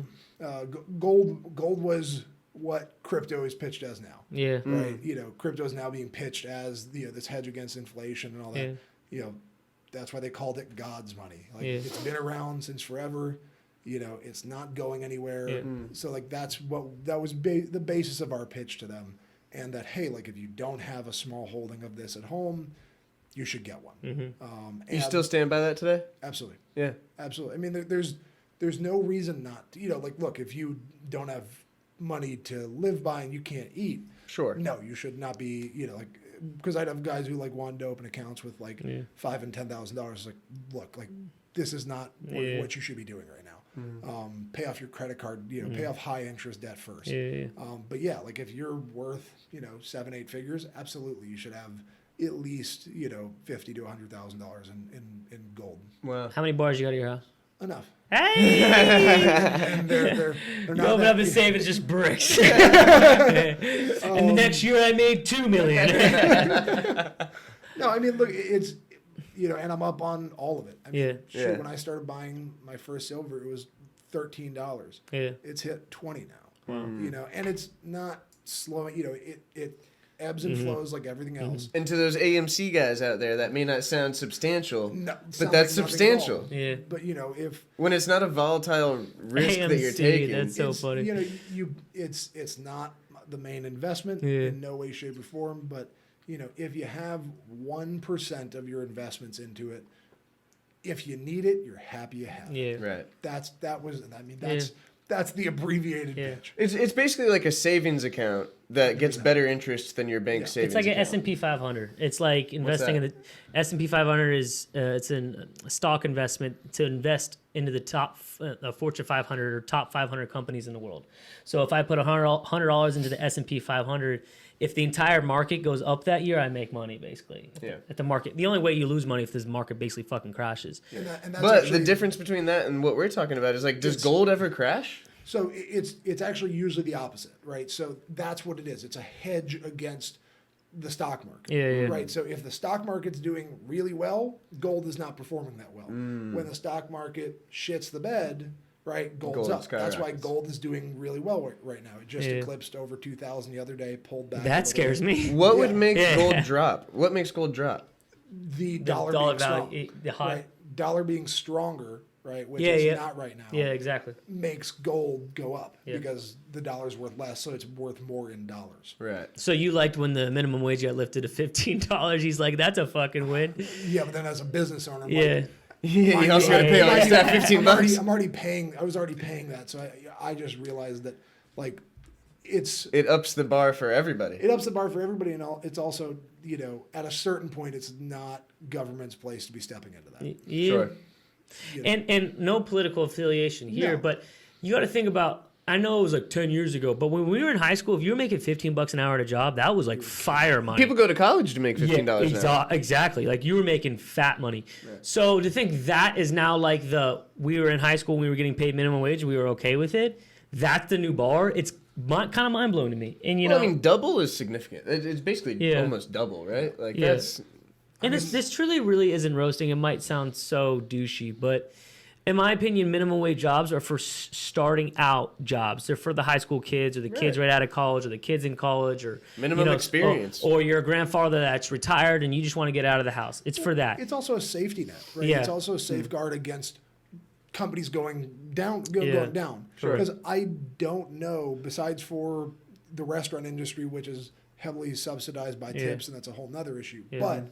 Gold was what crypto is pitched as now. Yeah. Right. Crypto is now being pitched as this hedge against inflation and all that. Yeah. That's why they called it God's money. Like it's been around since forever. It's not going anywhere. Yeah. So like that was the basis of our pitch to them, and that hey, like if you don't have a small holding of this at home, you should get one. Mm-hmm. You still stand by that today? Absolutely. Yeah. Absolutely. I mean, there's no reason not to. Like look, if you don't have money to live by and you can't eat, sure. No, you should not be. Like because I'd have guys who like wanted to open accounts with like $5,000 and $10,000. Like look, like this is not what you should be doing right now. Pay off your credit card, pay off high interest debt first. But yeah, like if you're worth, 7-8 figures, absolutely. You should have at least, $50,000 to $100,000 in gold. Wow. How many bars you got at your house? Enough. Hey! And they're You not open that, up and save it's just bricks. And the next year I made $2 million. No, I mean, look, it's, and I'm up on all of it. I mean, Yeah. when I started buying my first silver, it was $13. Yeah. It's hit 20 now. Wow. And it's not slowing, it ebbs and flows like everything else. And to those AMC guys out there, that may not sound substantial, No, but that's substantial. Yeah. But if When it's not a volatile risk that you're AMC, taking. that's so funny. it's not the main investment Yeah. in no way, shape, or form. But if you have 1% of your investments into it, if you need it, you're happy you have it. Yeah. Right. That's the abbreviated pitch. It's basically like a savings account that gets better interest than your bank savings It's like an account. S&P 500. It's like investing in the S&P 500 is it's a stock investment to invest into the top Fortune 500 or top 500 companies in the world. So if I put $100 into the S&P 500, if the entire market goes up that year, I make money basically. At the market, the only way you lose money if this market basically fucking crashes. And that's But actually, the difference between that and what we're talking about is like, does gold ever crash? So it's actually usually the opposite, right? So that's what it is. It's a hedge against the stock market. Yeah. Right. So if the stock market's doing really well, gold is not performing that well. When the stock market shits the bed, right, gold's up. That's why gold is doing really well right now. It just eclipsed over 2,000 the other day, pulled back. That scares me. What would make gold drop? What makes gold drop? The dollar being value, strong, the high. right? Dollar being stronger, right, which is not right now. Yeah, exactly. Makes gold go up because the dollar's worth less, so it's worth more in dollars. Right. So you liked when the minimum wage got lifted to $15. He's like, that's a fucking win. Yeah, but then as a business owner, I'm Yeah. You also got to pay all your staff $15. I'm already paying. I was already paying that, so I just realized that like it ups the bar for everybody. It ups the bar for everybody, and it's also at a certain point, it's not government's place to be stepping into that. Yeah. Sure. And no political affiliation here, but you got to think about. I know it was like 10 years ago, but when we were in high school, if you were making $15 an hour at a job, that was like fire money. People go to college to make $15 an hour. Exactly. Like you were making fat money. Right. So to think that is now like we were in high school, we were getting paid minimum wage, we were okay with it. That's the new bar. It's kind of mind blowing to me. And I mean, double is significant. It's basically almost double, right? Like that's. And this truly really isn't roasting. It might sound so douchey, but in my opinion, minimum wage jobs are for starting out jobs. They're for the high school kids or the kids right out of college or the kids in college or minimum experience. Or your grandfather that's retired and you just want to get out of the house. It's for that. It's also a safety net, right? Yeah. It's also a safeguard against companies going down. Sure. Because I don't know, besides for the restaurant industry, which is heavily subsidized by tips, and that's a whole nother issue. Yeah. But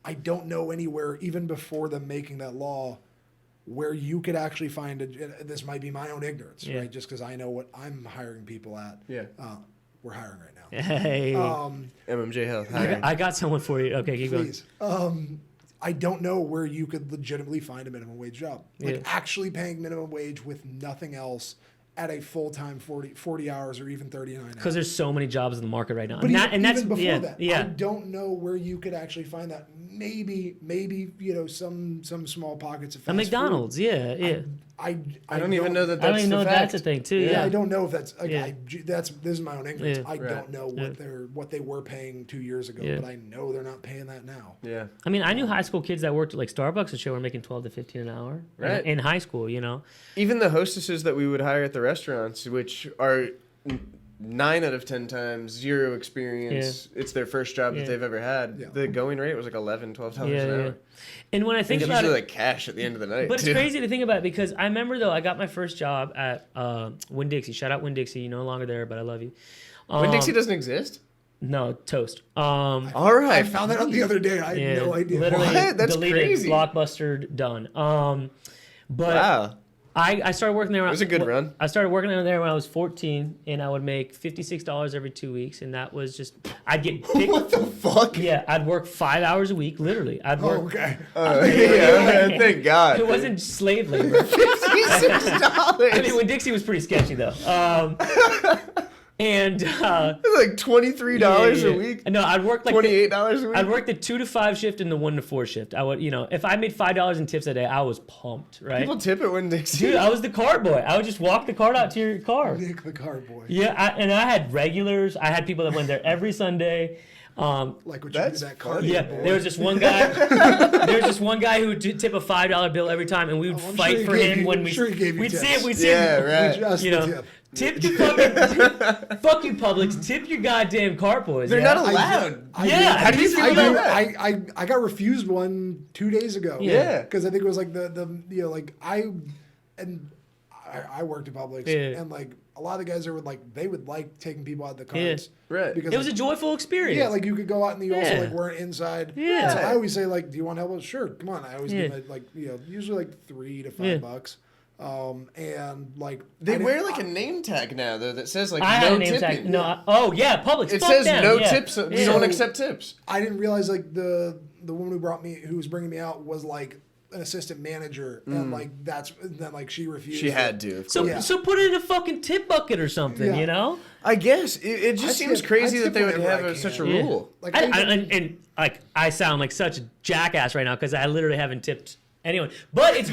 I don't know anywhere, even before them making that law, where you could actually find this might be my own ignorance, right? Just because I know what I'm hiring people at. Yeah. We're hiring right now. Hey, MMJ Health. I got someone for you. Okay, keep Please. I don't know where you could legitimately find a minimum wage job. Like actually paying minimum wage with nothing else at a full-time 40 hours or even 39 hours. Because there's so many jobs in the market right now. But even before that, yeah. I don't know where you could actually find that. Maybe some small pockets of fast A McDonald's, food. yeah. I don't even know that I don't that's even know the if fact. that's a thing too. Yeah, Yeah, I don't know if that's this is my own ignorance. Yeah. I don't know what they were paying 2 years ago, but I know they're not paying that now. Yeah. I mean, I knew high school kids that worked at like Starbucks and shit were making $12 to $15 an hour. Right. In high school, Even the hostesses that we would hire at the restaurants, which are 9 out of 10 times zero experience, it's their first job that they've ever had. Yeah. The going rate was like $11, $12 an hour. And when I think It's about usually it, like cash at the end of the night. but it's too. crazy to think about because I remember though I got my first job at Winn-Dixie. Shout out Winn-Dixie. You're no longer there, but I love you. Winn-Dixie doesn't exist? No, Toast. All right. I found that out the other day. I had no idea. Literally What? That's deleted, crazy. Blockbuster, done. But Wow. I started working there. It was a good run. I started working there when I was 14, and I would make $56 every 2 weeks, and that was just I'd get picked. What the fuck? Yeah, I'd work 5 hours a week, literally. I'd work. Oh, okay. Yeah, thank God. It wasn't slave labor. $56. I mean, when Dixie was pretty sketchy though. And It's like $23 a week. No, I'd work like $28 a week. I'd work the 2 to 5 shift and the 1 to 4 shift. I would, if I made $5 in tips a day, I was pumped, right? People tip it when Dixie. Dude, I was the cart boy. I would just walk the cart out to your car. Nick the car boy. Yeah, and I had regulars. I had people that went there every Sunday. Like what you do That's that car Yeah, boy. there was just one guy. There was just one guy who would tip a $5 bill every time, and we would I'm fight sure he for gave him you- when I'm we. sure he gave you We'd see tips. it. We'd see Yeah, it. right. Just You the know, tip. tip your fucking. Fuck you, Publix. Tip your goddamn cart boys. They're yeah? not allowed. Yeah, How do you feel about that? I got refused one 2 days ago. Yeah. Because I think it was like I worked at Publix and like a lot of the guys there would like taking people out of the carts. Right. Because It was a joyful experience. yeah, like you could go out and you also Yeah. like weren't inside. Yeah. So I always say like, do you want help? Sure, come on. I always give it usually like $3 to $5. And like They wear like a name tag now though that says like I had no a name tipping. tag. No, Publix. It fuck says them, no yeah. tips. We Yeah. don't accept tips. I didn't realize like the woman who was bringing me out was like an assistant manager and like then like she refused. She had to. Of So, course. Yeah. so put it in a fucking tip bucket or something, Yeah. I guess it just seems crazy I that they tip would whenever have I such a can. Yeah. rule. Like And like I sound like such a jackass right now because I literally haven't tipped anyone. But it's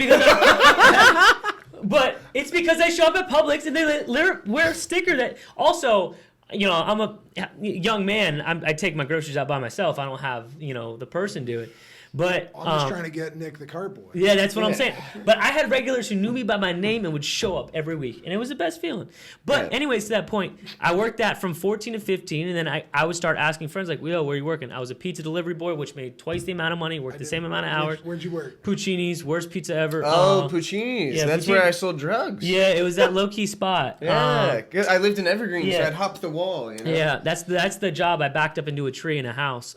because I show up at Publix and they wear a sticker that also. I'm a young man. I take my groceries out by myself. I don't have the person do it. But I'm just trying to get Nick the cart boy. yeah, that's what I'm saying. But I had regulars who knew me by my name and would show up every week, and it was the best feeling. But Right. anyways, to that point, I worked that from 14 to 15, and then I would start asking friends like, "Yo, where are you working?" I was a pizza delivery boy, which made twice the amount of money, worked the same amount of hours. Where'd you work? Puccini's, worst pizza ever. Oh, Puccini's. yeah, That's Puccini- where I sold drugs. Yeah, it was that low key spot. Yeah. 'Cause I lived in Evergreen, so yeah. I'd hop the wall. Yeah, that's the job. I backed up into a tree in a house.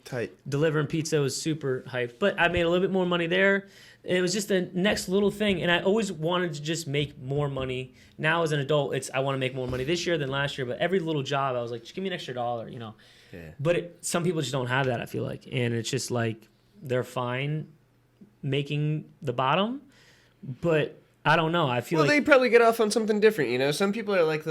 Tight. Delivering pizza was super hyped, but I made a little bit more money there. It was just the next little thing, and I always wanted to just make more money. Now as an adult, I want to make more money this year than last year, but every little job I was like, just give me an extra $1, Yeah. But some people just don't have that, I feel like, and it's just like they're fine making the bottom, but I don't know. I feel Well, like they probably get off on something different. Some people are like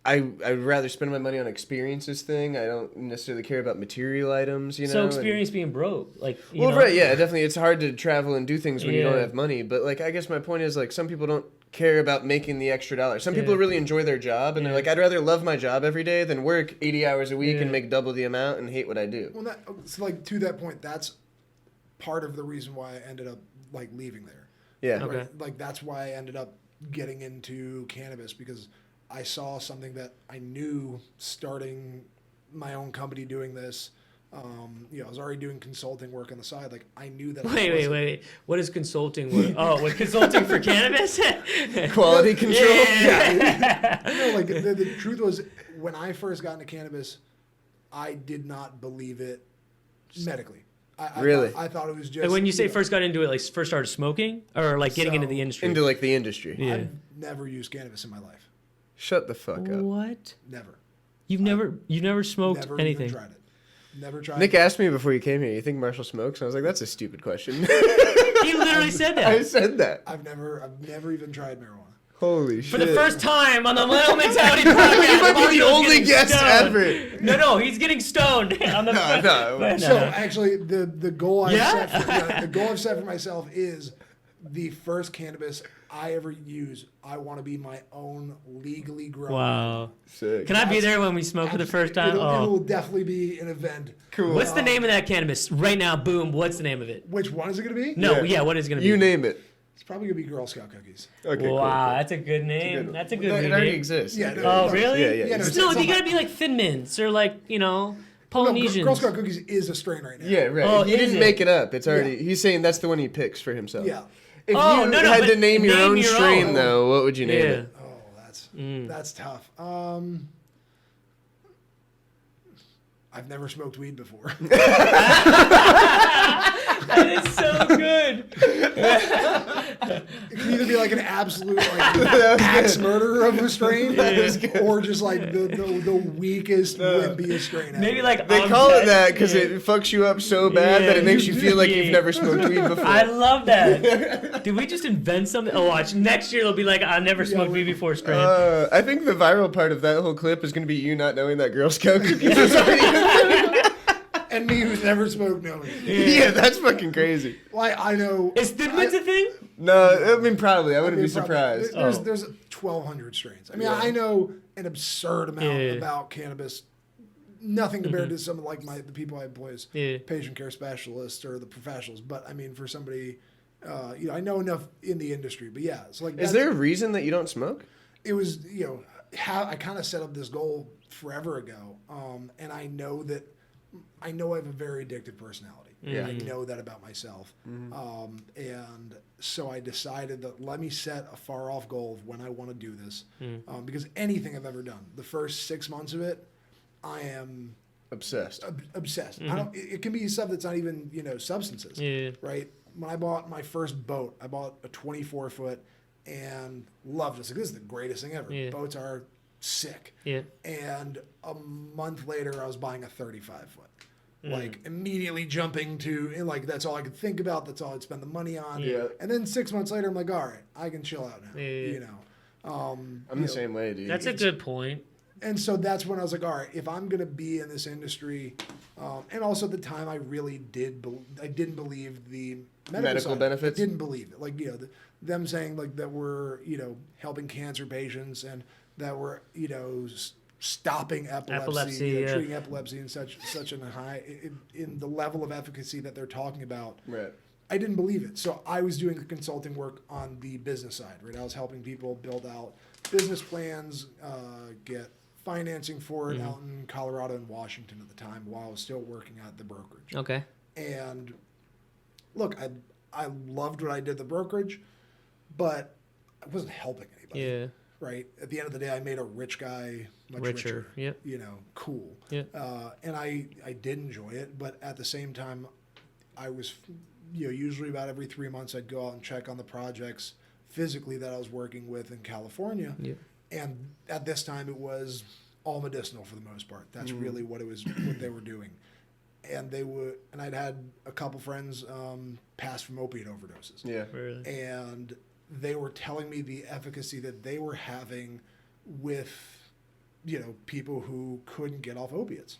I'd rather spend my money on experiences thing. I don't necessarily care about material items, so experience being broke, like you know? Right, yeah, definitely. It's hard to travel and do things when you don't Yeah. have money. But like, I guess my point is like, some people don't care about making the extra dollar. Some people Yeah. really enjoy their job, and they're like, I'd rather love my job every day than work 80 hours a week Yeah. and make double the amount and hate what I do. Well, so like to that point, that's part of the reason why I ended up like leaving there. Yeah. Okay. Right? Like that's why I ended up getting into cannabis because I saw something that I knew starting my own company doing this. I was already doing consulting work on the side. Like I knew that. Wait. What is consulting? What consulting for cannabis? Quality control. Yeah. Like the truth was, when I first got into cannabis, I did not believe it medically. Really? I thought it was just. Like when you say know, first got into it, like first started smoking, or like getting into the industry. Into like the industry. Yeah. I've never used cannabis in my life. Shut the fuck up. What? Never. You've never smoked Never anything. even tried it. Never tried Nick it. asked me before you came here, you think Marshall smokes? And I was like, that's a stupid question. He literally said that. I said that. I've never even tried marijuana. Holy For shit. the first time on the Millennial Mentality podcast. You might be the Marshall's only getting guest stoned. ever. No, he's getting stoned on the No. So actually, the goal Yeah? the goal I've set for myself is the first cannabis I ever use. I want to be my own legally grown. Wow. Sick. Can I be there when we smoke for the first time? It'll definitely be an event. Cool. What's the name of that cannabis? Right now, boom, what's the name of it? Which one is it going to be? No, yeah, what is it going to be? You name it. It's probably going to be Girl Scout cookies. Okay, cool, Wow, cool. that's a good name. That's a good It name. already exists. Yeah, Oh, no, really? Yeah, yeah. Yeah, no, No, it's you on gotta my- be like Thin Mints or like, No, Polynesians. Girl Scout cookies is a strain right now. Yeah, right. Oh, he is didn't it? make it up. It's already. Yeah. He's saying that's the one he picks for himself. Yeah. If Oh, you no, had to but name your own your strain, own. though, what would you name Yeah. it? Oh, that's tough. I've never smoked weed before. That is so good. It can either be like an absolute like axe murder of a strain, or just like the weakest, wimpiest strain ever. Maybe like They call it that because yeah. it fucks you up so bad that it makes you feel like Yeah. you've never smoked weed before. I love that. Did we just invent something? Oh, watch. Next year they'll be like, I never smoked weed before strain. I think the viral part of that whole clip is going to be you not knowing that Girl Scout cookies was already And me who's never smoked knowing. Yeah, that's fucking crazy. Like I know. Is Thin Mints a thing? No, I mean, probably. I wouldn't be probably- surprised. There's 1,200 strains. I mean, I know an absurd amount Yeah. about cannabis. Nothing compared to some of like the people I employ as Yeah. patient care specialists or the professionals. But I mean, for somebody, I know enough in the industry. But yeah, it's like Is there a reason that you don't smoke? it was how I kind of set up this goal forever ago, and I know I have a very addictive personality. Yeah. I know that about myself, and so I decided that let me set a far off goal of when I want to do this, because anything I've ever done, the first 6 months of it, I am Obsessed. obsessed. I don't. It can be stuff that's not even substances. Yeah. Right. When I bought my first boat, I bought a 24-foot and loved it. Like, this is the greatest thing ever. Yeah. Boats are sick. Yeah. And a month later, I was buying a 35-foot. Like immediately jumping to, and like that's all I could think about. That's all I'd spend the money on. Yeah. And then 6 months later, I'm like, all right, I can chill out now. Yeah. I'm the same way, dude. That's a good point. And so that's when I was like, all right, if I'm going to be in this industry, and also at the time I really I didn't believe the Medical side. benefits? I didn't believe it. Like, them saying like that we're, helping cancer patients and that we're, stopping epilepsy, yeah. treating epilepsy in such a high, in the level of efficacy that they're talking about. Right. I didn't believe it. So I was doing the consulting work on the business side, right? I was helping people build out business plans, get financing for it out in Colorado and Washington at the time while I was still working at the brokerage. Okay. And look, I loved what I did at the brokerage, but I wasn't helping anybody. Yeah. Right? At the end of the day, I made a rich guy much richer. Yep. Cool. Yeah. And I did enjoy it, but at the same time, I was, usually about every 3 months, I'd go out and check on the projects physically that I was working with in California. Yeah. And at this time, it was all medicinal for the most part. That's really what what they were doing. And I'd had a couple friends pass from opiate overdoses. Yeah. Really. And they were telling me the efficacy that they were having with, people who couldn't get off opiates.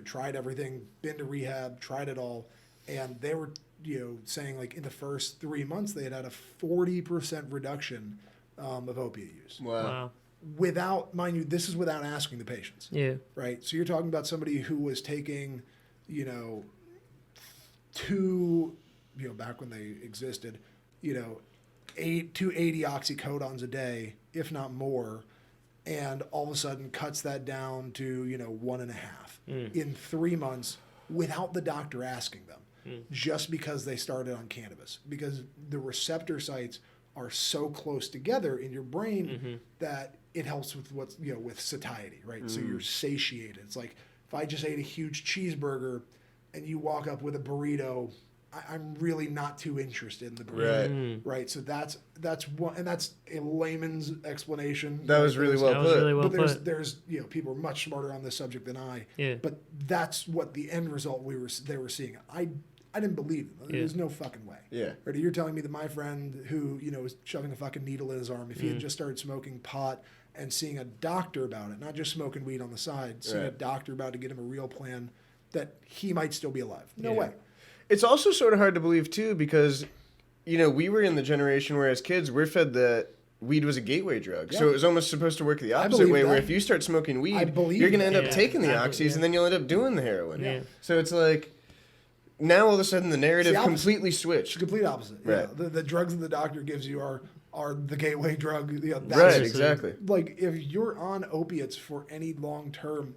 Tried everything, been to rehab, tried it all. And they were, saying like in the first 3 months, they had a 40% reduction of opiate use. Wow. Without, mind you, this is without asking the patients. Yeah. Right. So you're talking about somebody who was taking, two, back when they existed, 280 oxycodons a day, if not more, and all of a sudden cuts that down to 1.5 in 3 months without the doctor asking them, just because they started on cannabis, because the receptor sites are so close together in your brain that it helps with with satiety, right? So you're satiated. It's like if I just ate a huge cheeseburger and you walk up with a burrito, I'm really not too interested in the burrito. Right. So that's one, and that's a layman's explanation. That was really well put. But there's people are much smarter on this subject than I. Yeah. But that's what the end result they were seeing. I didn't believe them. There's no fucking way. Yeah. Right. You're telling me that my friend who was shoving a fucking needle in his arm, if he had just started smoking pot and seeing a doctor about it, not just smoking weed on the side, seeing a doctor about to get him a real plan, that he might still be alive. No way. It's also sort of hard to believe, too, because, we were in the generation where as kids, we're fed that weed was a gateway drug. Yeah. So it was almost supposed to work the opposite way, where if you start smoking weed, you're going to end up taking the oxys, and then you'll end up doing the heroin. Yeah. So it's like, now all of a sudden the narrative completely switched. It's the complete opposite. Right. Yeah. The drugs that the doctor gives you are the gateway drug. Right, exactly. Like, if you're on opiates for any long term,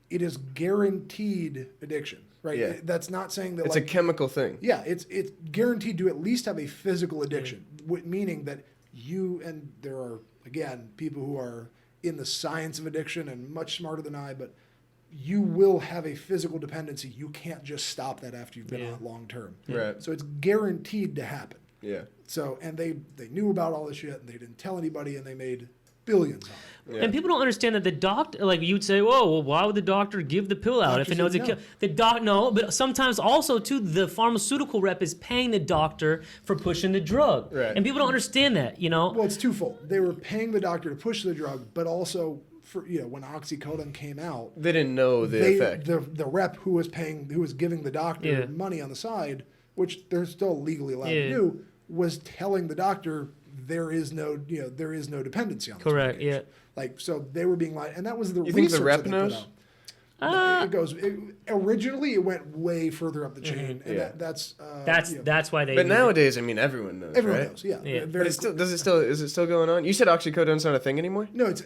it is guaranteed addiction. Right. Yeah. That's not saying that it's a chemical thing. Yeah, it's guaranteed to at least have a physical addiction, meaning that and there are again people who are in the science of addiction and much smarter than I, but you will have a physical dependency. You can't just stop that after you've been on it long term. Right. So it's guaranteed to happen. Yeah. So and they knew about all this shit and they didn't tell anybody and they made billions on it. Yeah. And people don't understand that the doctor, like you'd say, whoa, well, why would the doctor give the pill out if it knows it kills? No, but sometimes also too, the pharmaceutical rep is paying the doctor for pushing the drug. Right. And people don't understand that, Well, it's twofold. They were paying the doctor to push the drug, but also for when oxycodone came out, they didn't know the effect. The rep who was giving the doctor money on the side, which they're still legally allowed to do, was telling the doctor there is no dependency on this. Correct. Yeah. Like, so they were being lied, and that was the research. You think the rep knows? Originally, it went way further up the chain, and that's why they. But nowadays, I mean, everyone knows. Everyone right? knows, yeah. But is it still going on? You said oxycodone's not a thing anymore? No, it's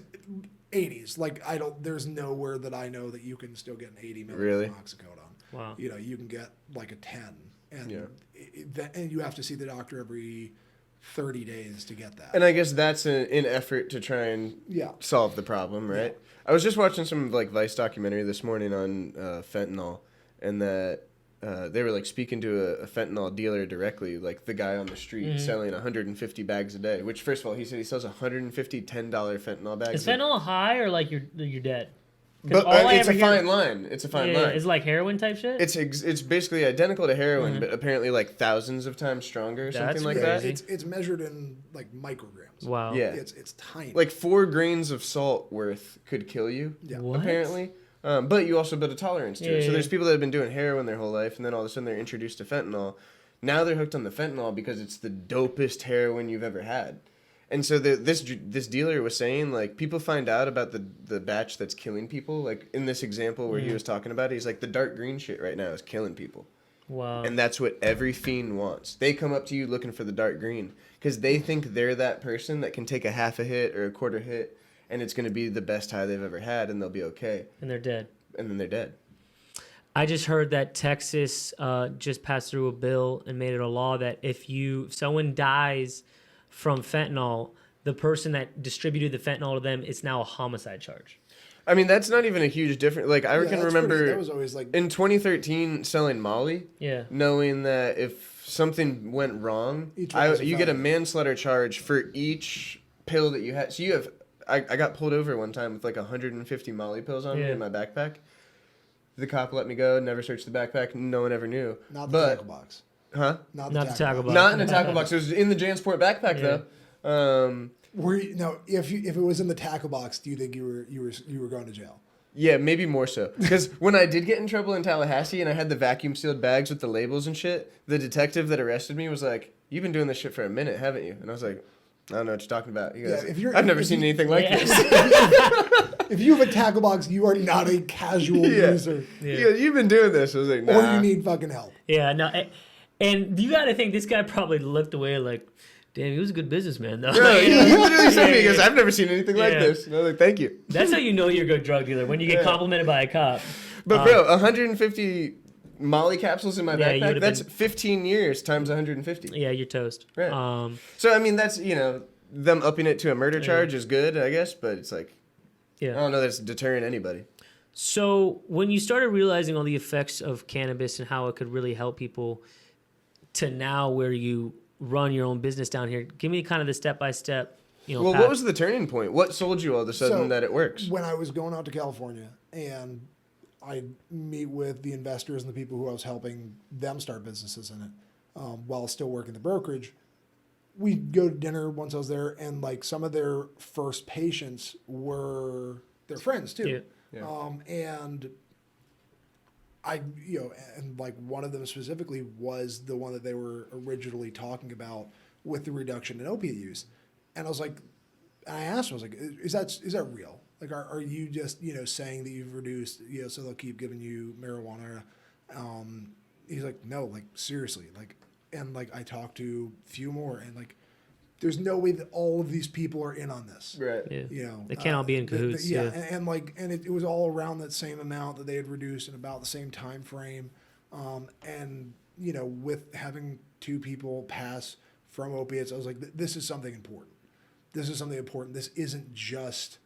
80s. Like there's nowhere that I know that you can still get an 80 milligram of oxycodone. Wow. You can get like a 10, and and you have to see the doctor every 30 days to get that. And I guess that's an effort to try and solve the problem, right? Yeah. I was just watching some Vice documentary this morning on fentanyl, and that they were speaking to a fentanyl dealer directly, like the guy on the street selling 150 bags a day. Which, first of all, he said he sells 150 $10 fentanyl bags. Is fentanyl high or you're dead? But it's a fine line. It's a fine line. It's like heroin type shit? It's basically identical to heroin, but apparently thousands of times stronger, something like that. It's measured in micrograms. Wow. Yeah. It's tiny. 4 grains of salt worth could kill you, apparently. But you also build a tolerance to it. So there's people that have been doing heroin their whole life, and then all of a sudden they're introduced to fentanyl. Now they're hooked on the fentanyl because it's the dopest heroin you've ever had. And so this dealer was saying, people find out about the batch that's killing people. In this example where he was talking about it, he's like, the dark green shit right now is killing people. Wow. And that's what every fiend wants. They come up to you looking for the dark green because they think they're that person that can take a half a hit or a quarter hit, and it's going to be the best high they've ever had, and they'll be okay. And they're dead. And then they're dead. I just heard that Texas just passed through a bill and made it a law that if someone dies from fentanyl, the person that distributed the fentanyl to them, it's now a homicide charge. I mean, that's not even a huge difference. I can remember that was always in 2013 selling Molly, knowing that if something went wrong, you get a manslaughter charge for each pill that you had. So I got pulled over one time with 150 Molly pills on me in my backpack. The cop let me go, never searched the backpack. No one ever knew. Not the tackle box. Huh? Not the tackle box. Not in the tackle box. It was in the JanSport backpack though. If it was in the tackle box, do you think you were going to jail? Yeah, maybe more so. Because when I did get in trouble in Tallahassee and I had the vacuum sealed bags with the labels and shit, the detective that arrested me was like, "You've been doing this shit for a minute, haven't you?" And I was like, "I don't know what you're talking about." He goes, "I've never seen anything like this." If you have a tackle box, you are not a casual user. Yeah. He goes, "You've been doing this." I was like, "Nah." Or you need fucking help. Yeah, no. And you got to think this guy probably looked away like, damn, he was a good businessman, though. No, he literally said to me, he goes, "I've never seen anything like this." And I was like, "Thank you." That's how you know you're a good drug dealer, when you get complimented by a cop. But, bro, 150 Molly capsules in my backpack, that's 15 years times 150. Yeah, you're toast. Right. So, I mean, that's, them upping it to a murder charge is good, I guess, but it's I don't know that's deterring anybody. So when you started realizing all the effects of cannabis and how it could really help people, to now where you run your own business down here, give me kind of the step-by-step, Well, path. what was the turning point? What sold you all of a sudden So, that it works? When I was going out to California and I meet with the investors and the people who I was helping them start businesses in it, while still working the brokerage, we'd go to dinner once I was there, and like some of their first patients were their friends too. Yeah. And I, and like one of them specifically was the one that they were originally talking about with the reduction in opiate use. And I was like, I asked him, I was like, is that real? Like, are you just, saying that you've reduced, so they'll keep giving you marijuana? He's like, no, like seriously, like, and like I talked to a few more, and like, there's no way that all of these people are in on this. Right. Yeah. They can't all be in cahoots. And it was all around that same amount that they had reduced in about the same time frame. And with having two people pass from opiates, I was like, this is something important. This is something important. This isn't just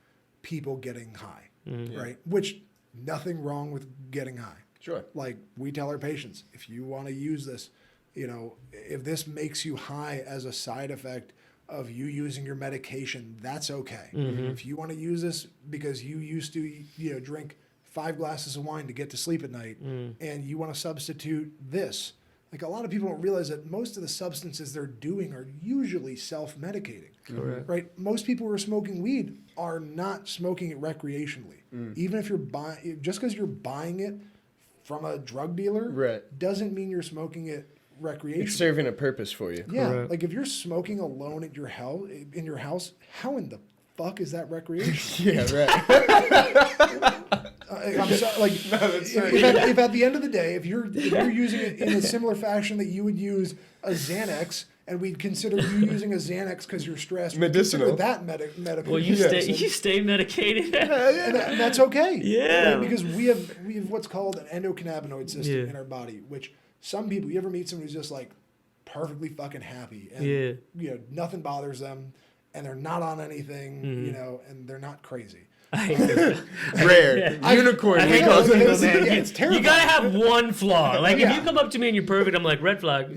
people getting high, right? Which nothing wrong with getting high. Sure. Like we tell our patients, if you want to use this, if this makes you high as a side effect of you using your medication, that's okay. If you want to use this because you used to, drink 5 glasses of wine to get to sleep at night, and you want to substitute this, like a lot of people don't realize that most of the substances they're doing are usually self-medicating. Correct. Right? Most people who are smoking weed are not smoking it recreationally. Even if you're buying, just because you're buying it from a drug dealer, Right. doesn't mean you're smoking it recreationally. It's serving a purpose for you. Yeah, Correct. like if you're smoking alone at your house, how in the fuck is that recreational? Yeah, right. I'm sorry, like if at the end of the day, if you're using it in a similar fashion that you would use a Xanax, and we'd consider you using a Xanax because you're stressed, Medicinal. we'd consider that medical. Well, you stay medicated. and that's okay. Yeah. Right? Because we have what's called an endocannabinoid system in our body, which some people, you ever meet someone who's just like perfectly fucking happy and nothing bothers them, and they're not on anything, and they're not crazy. Rare. Unicorn. We call those it. people, man. It's terrible. You gotta have one flaw. Like if you come up to me and you're perfect, I'm like red flag.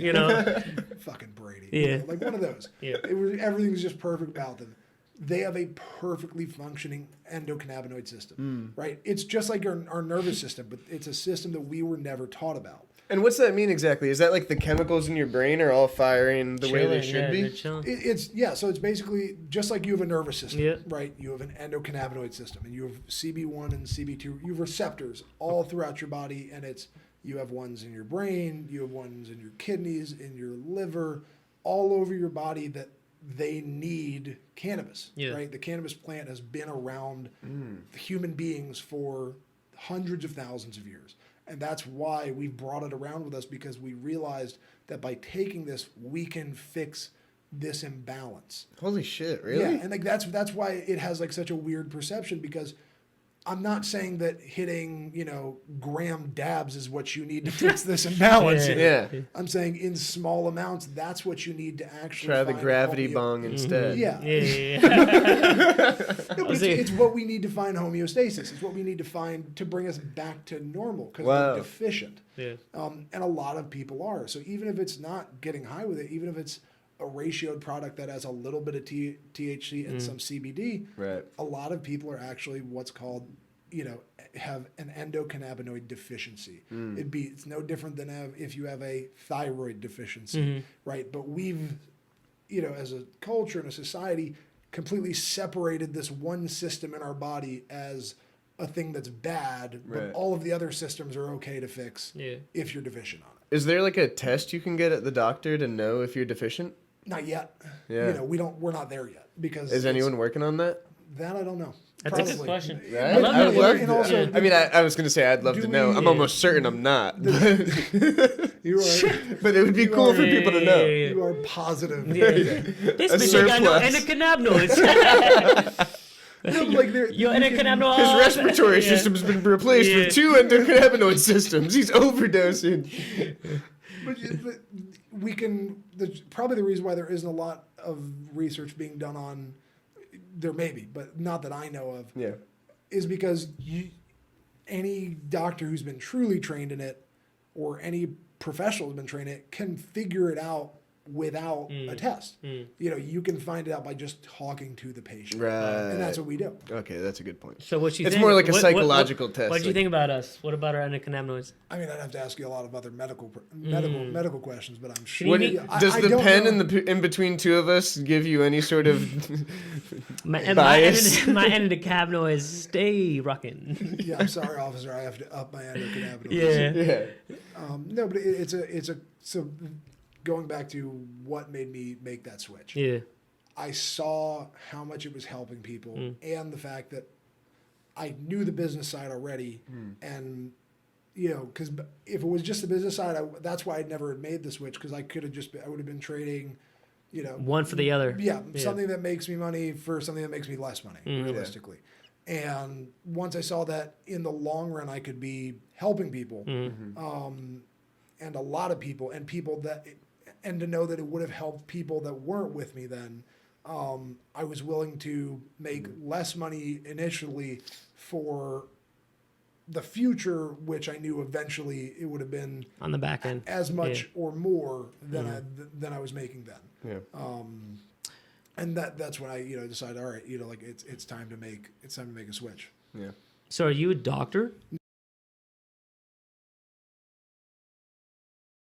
Fucking Brady. Yeah. Like one of those. Yeah. Everything's just perfect about them. They have a perfectly functioning endocannabinoid system, right? It's just like our nervous system, but it's a system that we were never taught about. And what's that mean exactly? Is that like the chemicals in your brain are all firing the way they should be? Chilling. So it's basically just like you have a nervous system, Yeah. right? You have an endocannabinoid system, and you have CB1 and CB2. You have receptors all throughout your body, and you have ones in your brain, you have ones in your kidneys, in your liver, all over your body that they need cannabis, right? The cannabis plant has been around human beings for hundreds of thousands of years. And that's why we brought it around with us, because we realized that by taking this, we can fix this imbalance. Holy shit, really? Yeah, and like that's why it has like such a weird perception, because I'm not saying that hitting, gram dabs is what you need to fix this imbalance. Yeah. I'm saying in small amounts, that's what you need to actually Try the find gravity homeo- bong instead. Yeah. No, but it's what we need to find homeostasis. It's what we need to find to bring us back to normal, because we're deficient. Yeah. And a lot of people are. So even if it's not getting high with it, even if it's a ratioed product that has a little bit of THC and some CBD, Right. a lot of people are actually what's called, have an endocannabinoid deficiency. It's no different than if you have a thyroid deficiency, right? But we've, as a culture and a society, completely separated this one system in our body as a thing that's bad, but all of the other systems are okay to fix if you're deficient on it. Is there like a test you can get at the doctor to know if you're deficient? Not yet. Yeah. We're not there yet, because Is anyone working on that? that I don't know. That's a good question. Right? I love I that would love and to. also- I mean, I was going to say I'd love Do to know. we- I'm almost certain I'm not. You are But it would be cool for people to know. you are positive. This A bitch ain't got no surplus. endocannabinoids. No, like Your endocannabinoids. His respiratory system's been replaced with 2 endocannabinoid systems. He's overdosing. But we can. Probably the reason why there isn't a lot of research being done on, there may be, but not that I know of, Yeah. is because any doctor who's been truly trained in it, or any professional who's been trained in it, can figure it out without a test. You know, you can find it out by just talking to the patient. Right. And that's what we do. Okay, that's a good point. So what you It's think? more like a what- psychological test. What do you like- think about us? What about our endocannabinoids? I mean, I'd have to ask you a lot of other medical questions, but I'm sure. you What mean- does I the don't pen know. in between two of us give you any sort of My bias? my endocannabinoids stay rocking. Yeah, I'm sorry, officer. I have to up my endocannabinoids. Yeah. Yeah. No, but so going back to what made me make that switch. Yeah. I saw how much it was helping people, and the fact that I knew the business side already, and you know, because if it was just the business side, that's why I never had made the switch, because I would have been trading, you know, One for the other. yeah, something that makes me money for something that makes me less money, Mm-hmm. realistically. And once I saw that in the long run I could be helping people, Mm-hmm. and a lot of people, and people that, and to know that it would have helped people that weren't with me then, I was willing to make less money initially for the future, which I knew eventually it would have been On the back end. as much Yeah. or more than I was making then. Yeah. And that's when I decided, all right, like it's time to make a switch. Yeah. So are you a doctor?